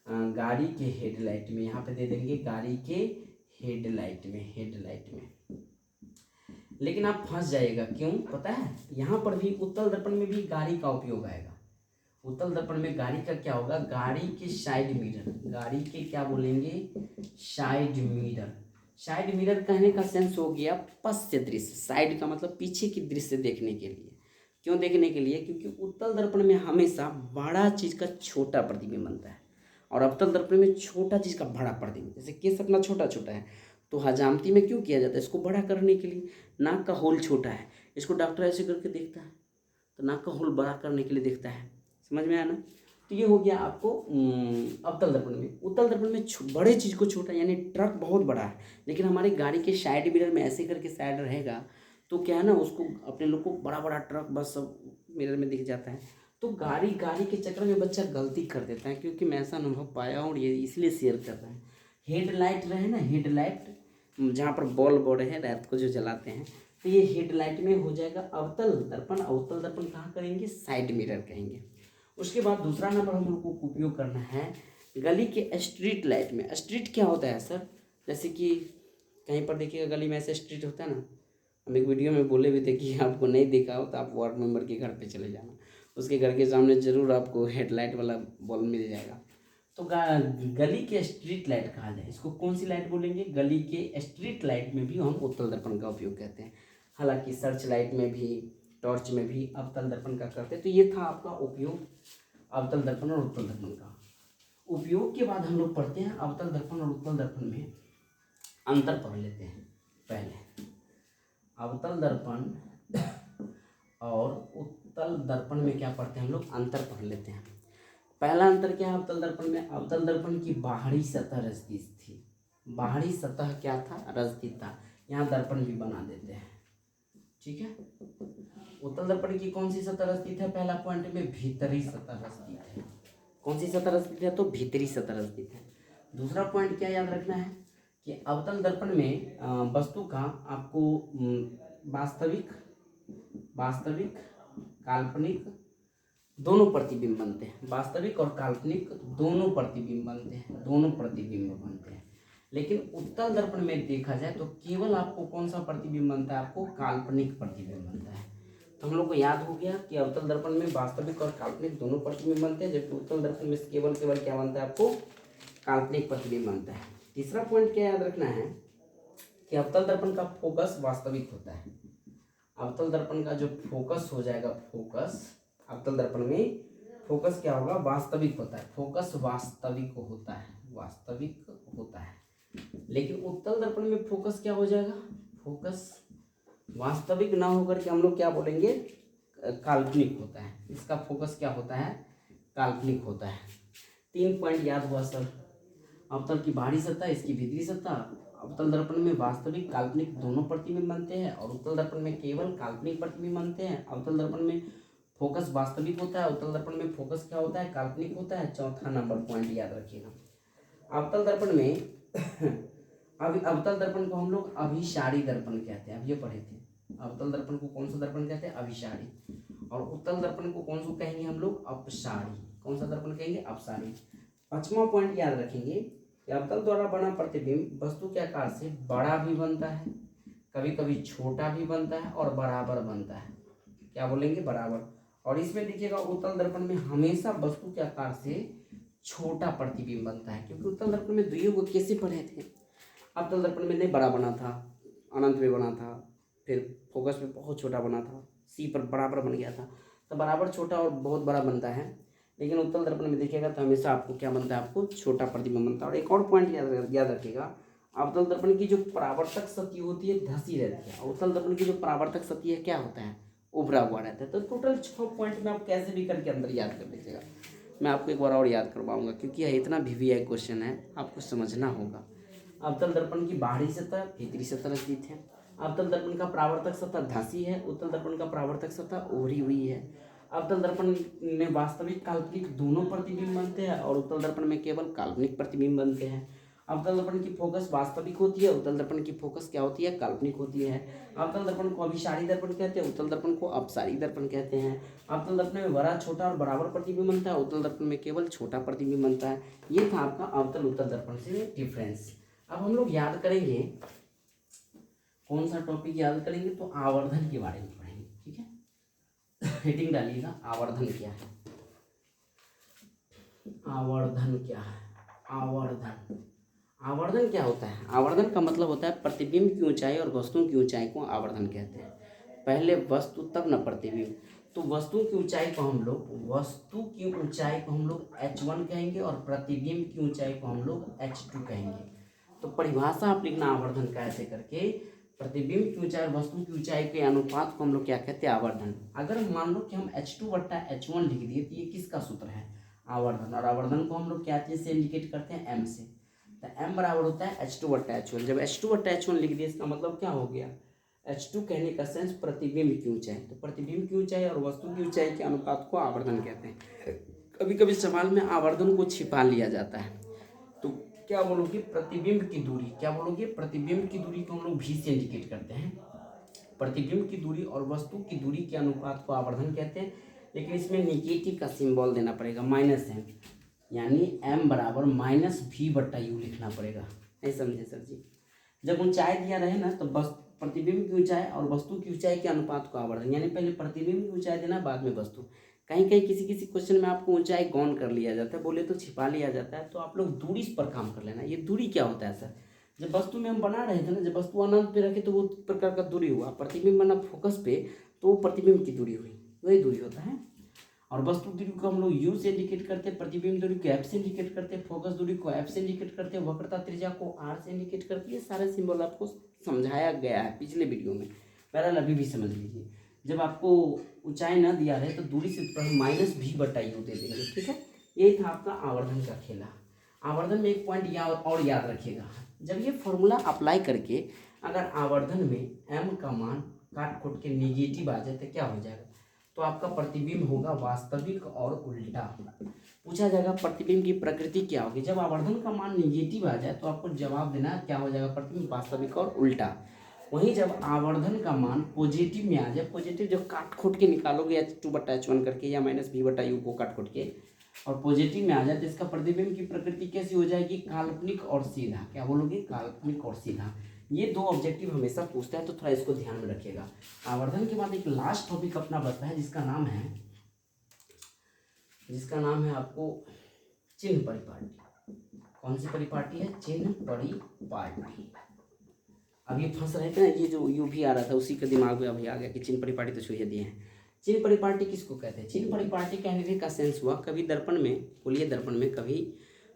गाड़ी के हेडलाइट में, यहाँ पे दे देंगे गाड़ी के हेडलाइट में। लेकिन आप फंस जाइएगा, क्यों पता है, यहाँ पर भी उत्तल दर्पण में भी गाड़ी का उपयोग आएगा। उत्तल दर्पण में गाड़ी का क्या होगा, गाड़ी के साइड मिरर, गाड़ी के क्या बोलेंगे, साइड मिरर। साइड मिरर कहने का सेंस हो गया पश्च दृश्य, साइड का मतलब पीछे की दृश्य देखने के लिए। क्यों देखने के लिए, क्योंकि उत्तल दर्पण में हमेशा बड़ा चीज का छोटा प्रतिबिंब बनता है और अवतल दर्पण में छोटा चीज का बड़ा प्रतिबिंब। जैसे केस अपना छोटा छोटा है तो हजामती में क्यों किया जाता है, इसको बड़ा करने के लिए। नाक का होल छोटा है, इसको डॉक्टर ऐसे करके देखता है तो नाक का होल बड़ा करने के लिए देखता है। समझ में आया ना। तो ये हो गया आपको अवतल दर्पण में। उत्तल दर्पण में बड़े चीज़ को छोटा, यानी ट्रक बहुत बड़ा है लेकिन हमारी गाड़ी के साइड मिरर में ऐसे करके साइड रहेगा तो क्या है ना, उसको अपने लोग को बड़ा बड़ा ट्रक बस सब मिरर में दिख जाता है। तो गाड़ी के चक्कर में बच्चा गलती कर देता है, क्योंकि मैं ऐसा अनुभव पाया हूँ और ये इसलिए शेयर कर रहा है। हेडलाइट रहे ना, हेडलाइट जहाँ पर बॉल बोर्ड है रात को जो जलाते हैं, तो ये हेडलाइट में हो जाएगा अवतल दर्पण। अवतल दर्पण कहाँ करेंगे, साइड मिरर कहेंगे। उसके बाद दूसरा नंबर हम लोग को उपयोग करना है गली के स्ट्रीट लाइट में। स्ट्रीट क्या होता है सर, जैसे कि कहीं पर देखिएगा गली में ऐसे स्ट्रीट होता है ना, हम एक वीडियो में बोले भी थे कि आपको नहीं देखा हो तो आप वार्ड मेंबर के घर पे चले जाना, उसके घर के सामने जरूर आपको हेडलाइट वाला बल्ब मिल जाएगा। तो गली के स्ट्रीट लाइट कहा जाए इसको, कौन सी लाइट बोलेंगे, गली के स्ट्रीट लाइट में भी हम उत्तल दर्पण का उपयोग करते हैं। हालांकि सर्च लाइट में भी, टॉर्च में भी अवतल दर्पण का करते हैं। तो ये था आपका उपयोग अवतल दर्पण और उत्तल दर्पण का। उपयोग के बाद हम लोग पढ़ते हैं अवतल दर्पण और उत्तल दर्पण में अंतर पढ़ लेते हैं। पहले अवतल दर्पण और उत्तल दर्पण में क्या पढ़ते हैं हम लोग, अंतर पढ़ लेते हैं। पहला अंतर क्या है अवतल दर्पण में, अवतल दर्पण की बाहरी सतह रजती थी। बाहरी सतह क्या था, रजती था। यहाँ दर्पण भी बना देते हैं, ठीक है। उत्तल दर्पण की कौन सी सतह रजती है, पहला पॉइंट में भीतरी सतह रजती है। कौन सी सतह रजती है, तो भीतरी सतह रजती है। दूसरा पॉइंट क्या याद रखना है कि अवतल दर्पण में वस्तु का आपको वास्तविक काल्पनिक दोनों प्रतिबिंब बनते हैं। वास्तविक और काल्पनिक दोनों प्रतिबिंब बनते हैं। लेकिन उत्तल दर्पण में देखा जाए तो केवल आपको कौन सा प्रतिबिंब बनता है, आपको काल्पनिक प्रतिबिंब बनता है। तो हम लोग को याद हो गया कि अवतल दर्पण में वास्तविक और काल्पनिक दोनों प्रतिबिंब बनते हैं, जबकि उत्तल दर्पण में केवल क्या बनता है, आपको काल्पनिक प्रतिबिंब बनता है। तीसरा पॉइंट क्या याद रखना है कि अवतल दर्पण का फोकस वास्तविक होता है। अवतल दर्पण का जो फोकस हो जाएगा, अवतल दर्पण में फोकस क्या होगा, वास्तविक होता है। फोकस वास्तविक होता है। लेकिन उत्तल दर्पण में फोकस क्या हो जाएगा, फोकस वास्तविक ना होकर के हम लोग क्या बोलेंगे, काल्पनिक होता है। इसका फोकस क्या होता है, काल्पनिक होता है। 3 पॉइंट याद हुआ सर, अवतल की बाहरी सतह, इसकी भीतरी सतह। अवतल दर्पण में वास्तविक काल्पनिक दोनों प्रतिबिंब बनते हैं और उत्तल दर्पण में केवल काल्पनिक प्रतिबिंब बनते हैं। अवतल दर्पण में फोकस वास्तविक होता है, उत्तल दर्पण में फोकस क्या होता है, काल्पनिक होता है। चौथा नंबर पॉइंट याद रखिएगा, अवतल दर्पण में अवतल दर्पण को हम लोग अभिसारी दर्पण कहते हैं। अब ये पढ़े थे, अवतल दर्पण को कौन सा दर्पण कहते हैं, अभिसारी। और उत्तल दर्पण को कौन सा कहेंगे हम लोग, अपसारी। कौन सा दर्पण कहेंगे, अपसारी। 5वां पॉइंट याद रखेंगे कि अवतल द्वारा बना प्रतिबिंब वस्तु के आकार से बड़ा भी बनता है, कभी कभी छोटा भी बनता है और बराबर बनता है। क्या बोलेंगे, बराबर। और इसमें देखिएगा उत्तल दर्पण में हमेशा वस्तु के आकार से छोटा प्रतिबिंब बनता है, क्योंकि उत्तल दर्पण में दुइयों को कैसे पढ़े थे, अवतल दर्पण में नहीं बड़ा बना था, अनंत में बना था, फिर फोकस में बहुत छोटा बना था, सी पर बराबर बन गया था। तो बराबर छोटा और बहुत बड़ा बनता है। लेकिन उत्तल दर्पण में देखिएगा तो हमेशा आपको क्या बनता है, आपको छोटा प्रतिबिंब बनता है। और एक और पॉइंट याद रखिएगा, अवतल दर्पण की जो परावर्तक सतह होती है धसी रहती है, उत्तल दर्पण की जो परावर्तक सतह है क्या होता है, उभरा हुआ रहता है। तो टोटल 6 पॉइंट में आप कैसे भी करके अंदर याद कर लीजिएगा। मैं आपको एक बार और याद करवाऊंगा, क्योंकि यह इतना VVI क्वेश्चन है, आपको समझना होगा। अवतल दर्पण की बाहरी सतह, भीतरी सतह स्थित है। अवतल दर्पण का परावर्तक सतह धंसी है, उत्तल दर्पण का परावर्तक सतह उभरी हुई है। अवतल दर्पण में वास्तविक काल्पनिक दोनों प्रतिबिंब बनते हैं और उत्तल दर्पण में केवल काल्पनिक प्रतिबिंब बनते हैं। अवतल दर्पण की फोकस वास्तविक होती है, उत्तल दर्पण की फोकस क्या होती है, काल्पनिक होती है। अवतल दर्पण को अभिसारी दर्पण कहते हैं, उत्तल दर्पण को अपसारी दर्पण कहते हैं। अवतल दर्पण में बड़ा, छोटा और बराबर प्रतिबिंब बनता है, उत्तल दर्पण में केवल छोटा प्रतिबिंब बनता है। ये था आपका अवतल उत्तल दर्पण से डिफरेंस। अब हम लोग याद करेंगे, कौन सा टॉपिक याद करेंगे, तो आवर्धन के बारे में पढ़ेंगे, ठीक है। हेडिंग डालिएगा, आवर्धन क्या है। आवर्धन क्या है, आवर्धन, आवर्धन क्या होता है। आवर्धन का मतलब होता है प्रतिबिंब की ऊंचाई और वस्तु की ऊंचाई को आवर्धन कहते हैं। पहले वस्तु तब न प्रतिबिंब। तो वस्तु की ऊंचाई को हम लोग h1 कहेंगे और प्रतिबिंब की ऊंचाई को हम लोग h2 कहेंगे। तो परिभाषा आप लिखना आवर्धन का ऐसे करके, प्रतिबिंब की ऊंचाई और वस्तु की ऊंचाई के अनुपात को हम लोग क्या कहते हैं, आवर्धन। अगर मान लो कि हम h2/h1 लिख दिए तो ये किसका सूत्र है, आवर्धन। और आवर्धन को हम लोग क्या चीज से इंडिकेट करते हैं, m से। तो m बराबर होता है h2/h1। जब h2/h1 लिख दिए इसका मतलब क्या हो गया, h2 कहने का सेंस प्रतिबिंब की ऊंचाई। तो प्रतिबिंब की ऊंचाई और वस्तु की ऊंचाई के अनुपात को आवर्धन कहते हैं। कभी कभी सवाल में आवर्धन को छिपा लिया जाता है, तो क्या बोलोगे, प्रतिबिंब की दूरी, क्या बोलोगे, प्रतिबिंब की दूरी को हम लोग v से इंडिकेट करते हैं। प्रतिबिंब की दूरी और वस्तु की दूरी के अनुपात को आवर्धन कहते हैं, लेकिन इसमें निगेटिव का सिंबल देना पड़ेगा, -m, यानी m बराबर -v/u लिखना पड़ेगा। नहीं समझे सर जी। जब ऊंचाई दिया रहे ना, तो बस प्रतिबिंब की ऊंचाई और वस्तु की ऊंचाई के अनुपात को आवर्धन, यानी पहले प्रतिबिंब की ऊंचाई देना, बाद में वस्तु। कहीं कहीं किसी किसी क्वेश्चन में आपको ऊंचाई गौन कर लिया जाता है, बोले तो छिपा लिया जाता है, तो आप लोग दूरी पर काम कर लेना। ये दूरी क्या होता है सर, जब वस्तु में हम बना रहे थे ना, जब वस्तु अनंत पे रखे तो वो प्रकार का दूरी हुआ, प्रतिबिंब बना फोकस पे तो वो प्रतिबिंब की दूरी हुई, वही दूरी होता है। और वस्तु दूरी को हम लोग u से इंडिकेट करते हैं, प्रतिबिंब दूरी को f से इंडिकेट करते हैं, फोकस दूरी को f से इंडिकेट करते हैं, वक्रता त्रिज्या को r से इंडिकेट करती है। सारे सिंबल आपको समझाया गया है पिछले वीडियो में, बहरहाल अभी भी समझ लीजिए। जब आपको ऊंचाई न दिया रहे तो दूरी से -v/u दे देंगे, ठीक है। यही था आपका आवर्धन का खेला। आवर्धन में एक पॉइंट और याद रखिएगा, जब ये फॉर्मूला अप्लाई करके अगर आवर्धन में m का मान काट खोट के निगेटिव आ जाए तो क्या हो जाएगा, तो आपका प्रतिबिंब होगा वास्तविक और उल्टा। पूछा जाएगा प्रतिबिंब की प्रकृति क्या होगी, जब आवर्धन का मान निगेटिव आ जाए तो आपको जवाब देना क्या हो जाएगा, प्रतिबिंब वास्तविक और उल्टा। वहीं जब आवर्धन का मान पॉजिटिव में आ जाए, पॉजिटिव जब काट खोट के निकालोगे h2/h1 करके या -v/u को काट खोट के, और पॉजिटिव में आ जाए तो इसका प्रतिबिंब की प्रकृति कैसी हो जाएगी, काल्पनिक और सीधा। क्या बोलोगे, काल्पनिक और सीधा। ये दो ऑब्जेक्टिव हमेशा पूछता है, तो थोड़ा इसको ध्यान में रखिएगा। आवर्धन के बाद एक लास्ट टॉपिक अपना बचता है जिसका नाम है आपको चिन्ह परिपाटी। कौन सी परिपाटी है, चिन्ह परिपाटी। अभी फंस रहे थे ना, ये जो यू भी आ रहा था उसी के दिमाग में अभी आ गया कि चिन्ह परिपाटी तो छुए दिए हैं। चिन्ह परिपाटी किसको कहते हैं, चिन्ह परिपाटी कहने का सेंस हुआ, कभी दर्पण में, बोलिए दर्पण में कभी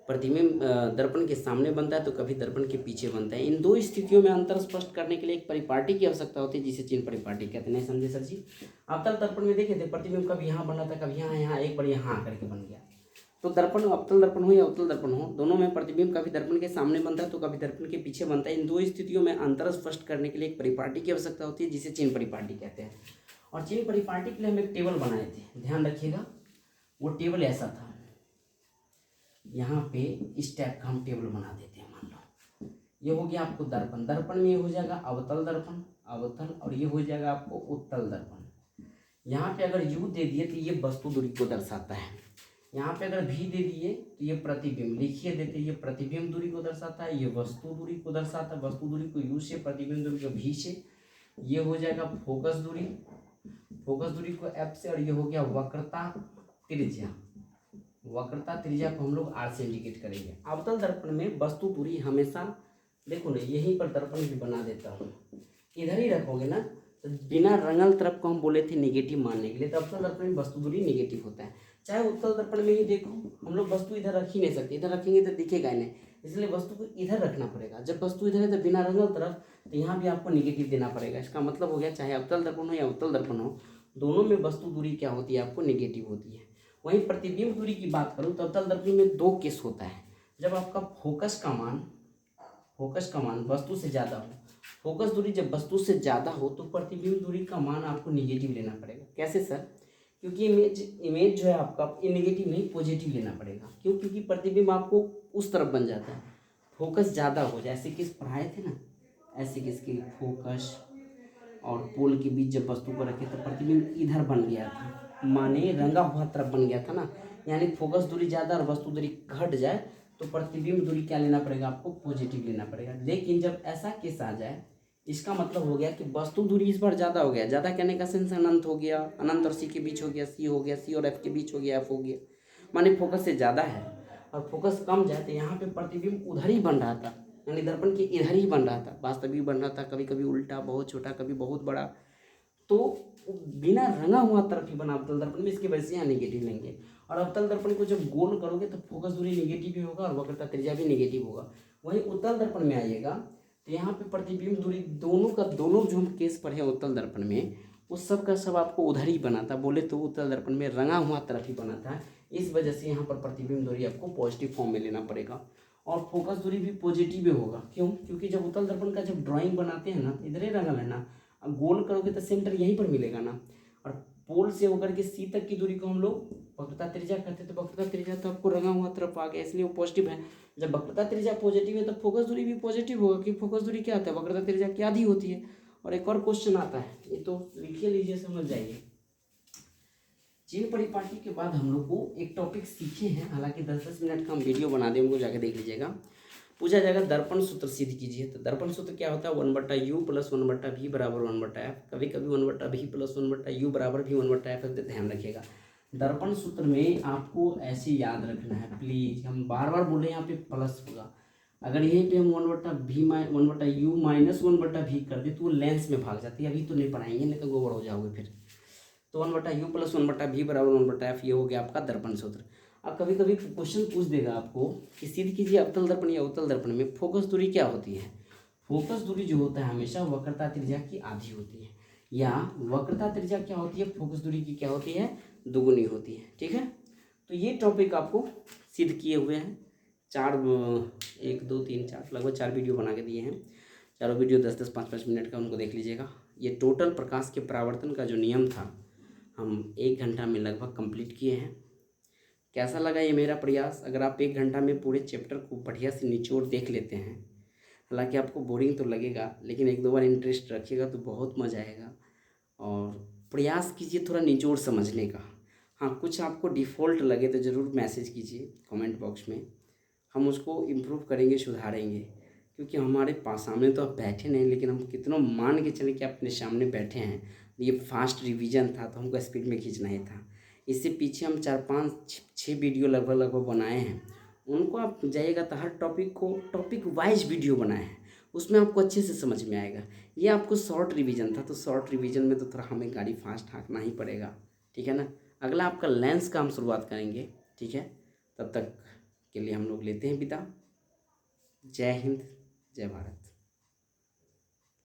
प्रतिबिंब दर्पण के सामने बनता है तो कभी दर्पण के पीछे बनता है। इन दो स्थितियों में अंतर स्पष्ट करने के लिए एक परिपाटी की आवश्यकता होती है जिसे चिन्ह परिपाटी कहते हैं। नहीं समझे सर जी। अवतल दर्पण में देखे थे प्रतिबिंब कभी यहाँ बन रहा था, कभी यहाँ एक बार यहाँ करके बन गया। तो दर्पण अवतल दर्पण हो या उत्तल दर्पण हो, दोनों में प्रतिबिंब कभी दर्पण के सामने बनता है तो कभी दर्पण के पीछे बनता है। इन दो स्थितियों में अंतर स्पष्ट करने के लिए एक परिपाटी की आवश्यकता होती है जिसे चिन्ह परिपाटी कहते हैं। और चिन्ह परिपाटी के लिए हम एक टेबल बनाए थे, ध्यान रखिएगा। वो टेबल ऐसा था, यहाँ पे इस टाइप का हम टेबल बना देते हैं। मान लो ये हो गया आपको दर्पण, दर्पण में ये हो जाएगा अवतल दर्पण, अवतल, और ये हो जाएगा आपको उत्तल दर्पण। यहाँ पे अगर u दे दिए तो ये वस्तु दूरी को दर्शाता है, यहाँ पे अगर v दे दिए तो ये प्रतिबिंब, लिखिए देते, ये प्रतिबिंब दूरी को दर्शाता है, ये वस्तु दूरी को दर्शाता है, वस्तु दूरी को u से, प्रतिबिंब दूरी को v से। ये हो जाएगा फोकस दूरी, फोकस दूरी को f से, और ये हो गया वक्रता त्रिज्या, वक्रता त्रिज्या को हम लोग r से इंडिकेट करेंगे। अवतल दर्पण में वस्तु दूरी हमेशा, देखो ना यहीं पर दर्पण भी बना देता हूँ, इधर ही रखोगे ना, तो बिना रंगल तरफ को हम बोले थे निगेटिव मानने के लिए, तो अवतल दर्पण में वस्तु दूरी निगेटिव होता है। चाहे उत्तल दर्पण में ही देखो, हम लोग वस्तु इधर रख ही नहीं सकते, इधर रखेंगे तो दिखेगा ही नहीं, इसलिए वस्तु को इधर रखना पड़ेगा। जब वस्तु इधर है तो बिना रंगल तरफ, तो यहाँ भी आपको निगेटिव देना पड़ेगा। इसका मतलब हो गया चाहे अवतल दर्पण हो या उत्तल दर्पण हो, दोनों में वस्तु दूरी क्या होती है, आपको निगेटिव होती है। वहीं प्रतिबिंब दूरी की बात करूँ तो अवतल दर्पण में दो केस होता है। जब आपका फोकस फोकस का मान वस्तु से ज़्यादा हो, फोकस दूरी जब वस्तु से ज़्यादा हो तो प्रतिबिंब दूरी का मान आपको निगेटिव लेना पड़ेगा। कैसे सर? क्योंकि इमेज जो है आपका ये निगेटिव नहीं पॉजिटिव लेना पड़ेगा। क्यों? क्योंकि प्रतिबिंब आपको उस तरफ बन जाता है, फोकस ज़्यादा हो जाए। ऐसे किस पढ़ाए थे ना, ऐसे किसके फोकस और पोल के बीच जब वस्तु को रखे तो प्रतिबिंब इधर बन गया था, माने रंगा हुआ तरफ बन गया था ना। यानी फोकस दूरी ज़्यादा और वस्तु दूरी घट जाए तो प्रतिबिंब दूरी क्या लेना पड़ेगा आपको? पॉजिटिव लेना पड़ेगा। लेकिन जब ऐसा केस आ जाए, इसका मतलब हो गया कि वस्तु दूरी इस बार ज़्यादा हो गया। ज़्यादा कहने का सेंस अनंत हो गया, अनंत और सी के बीच हो गया, सी हो गया, सी और एफ के बीच हो गया, एफ हो गया, माने फोकस से ज़्यादा है। और फोकस कम जाए तो यहाँ पे प्रतिबिंब उधर ही बन रहा था, यानी दर्पण के इधर ही बन रहा था, वास्तविक बन रहा था, कभी कभी उल्टा, बहुत छोटा, कभी बहुत बड़ा। तो बिना रंगा हुआ तरफ ही बना अवतल दर्पण में, इसकी वजह से यहाँ निगेटिव लेंगे। और अवतल दर्पण को जब गोल करोगे तो फोकस दूरी निगेटिव भी होगा और वक्रता त्रिज्या भी निगेटिव होगा। वहीं उत्तल दर्पण में आइएगा तो यहाँ पे प्रतिबिंब दूरी दोनों का दोनों जो हम केस पढ़े उत्तल दर्पण में, उस सब का सब आपको उधर ही बना था। बोले तो उत्तल दर्पण में रंगा हुआ तरफ ही बना था, इस वजह से यहाँ पर प्रतिबिंब दूरी आपको पॉजिटिव फॉर्म में लेना पड़ेगा। और फोकस दूरी भी पॉजिटिव ही होगा। क्यों? क्योंकि जब उत्तल दर्पण का जब ड्राइंग बनाते हैं ना, इधर ही रंगा लेना, अब गोल करोगे तो सेंटर यहीं पर मिलेगा ना। और पोल से होकर के सी तक की दूरी को हम लोग वक्रता त्रिज्या कहते हैं, तो वक्रता त्रिज्या तो आपको रंगा हुआ तरफ आ गया, इसलिए वो पॉजिटिव है। जब वक्रता त्रिज्या पॉजिटिव है तो फोकस दूरी भी पॉजिटिव होगा, कि फोकस दूरी क्या होता है? वक्रता त्रिज्या की आधी होती है। और एक और क्वेश्चन आता है, ये तो लिखिए लीजिए, समझ जाइए। चिन्ह परिपाटी के बाद हम लोग को एक टॉपिक सीखे हैं, हालांकि 10-10 मिनट का हम वीडियो बना दें, उनको जाके देख लीजिएगा। पूछा जाएगा दर्पण सूत्र सिद्ध कीजिए। तो दर्पण सूत्र क्या होता है? 1/u प्लस 1/v बराबर 1/f। कभी कभी 1/v प्लस 1/u बराबर भी 1/f, ध्यान रखिएगा। दर्पण सूत्र में आपको ऐसे याद रखना है प्लीज, हम बार बार बोले यहाँ पे प्लस होगा। अगर यहीं पे हम 1/u माइनस 1/v कर दे तो वो लेंस में भाग जाती है। अभी तो नहीं पढ़ाएंगे, नहीं तो गोबर हो जाओगे फिर। तो 1/u प्लस 1/v बराबर 1/f, ये हो गया आपका दर्पण सूत्र। अब कभी कभी क्वेश्चन पूछ देगा आपको कि सिद्ध कीजिए अवतल दर्पण या उत्तल दर्पण में फोकस दूरी क्या होती है। फोकस दूरी जो होता है हमेशा वक्रता त्रिज्या की आधी होती है, या वक्रता त्रिज्या क्या होती है? फोकस दूरी की क्या होती है? दुगुनी होती है। ठीक है, तो ये टॉपिक आपको सिद्ध किए हुए हैं। 1 2 3 4 लगभग 4 वीडियो बना के दिए हैं। चारों वीडियो 10-10 5-5 मिनट का, उनको देख लीजिएगा। ये टोटल प्रकाश के परावर्तन का जो नियम था हम 1 घंटा में लगभग कंप्लीट किए हैं। कैसा लगा ये मेरा प्रयास? अगर आप 1 घंटा में पूरे चैप्टर को बढ़िया से निचोड़ देख लेते हैं, हालांकि आपको बोरिंग तो लगेगा, लेकिन 1-2 बार इंटरेस्ट रखिएगा तो बहुत मज़ा आएगा। और प्रयास कीजिए थोड़ा निचोड़ समझने का। हाँ, कुछ आपको डिफ़ॉल्ट लगे तो ज़रूर मैसेज कीजिए कमेंट बॉक्स में, हम उसको इम्प्रूव करेंगे, सुधारेंगे। क्योंकि हमारे पास सामने तो आप बैठे नहीं, लेकिन हम कितनों मान के चले कि अपने सामने बैठे हैं। ये फास्ट रिवीजन था तो हमको स्पीड में खींचना ही था। इससे पीछे हम 4-5-6 वीडियो लगभग बनाए हैं, उनको आप जाइएगा तो हर टॉपिक को टॉपिक वाइज वीडियो बनाए हैं, उसमें आपको अच्छे से समझ में आएगा। ये आपको शॉर्ट रिवीजन था, तो शॉर्ट रिवीजन में तो थोड़ा हमें गाड़ी फास्ट हाँकना ही पड़ेगा। ठीक है ना। अगला आपका लेंस का हम शुरुआत करेंगे। ठीक है, तब तक के लिए हम लोग लेते हैं विदा। जय हिंद, जय भारत।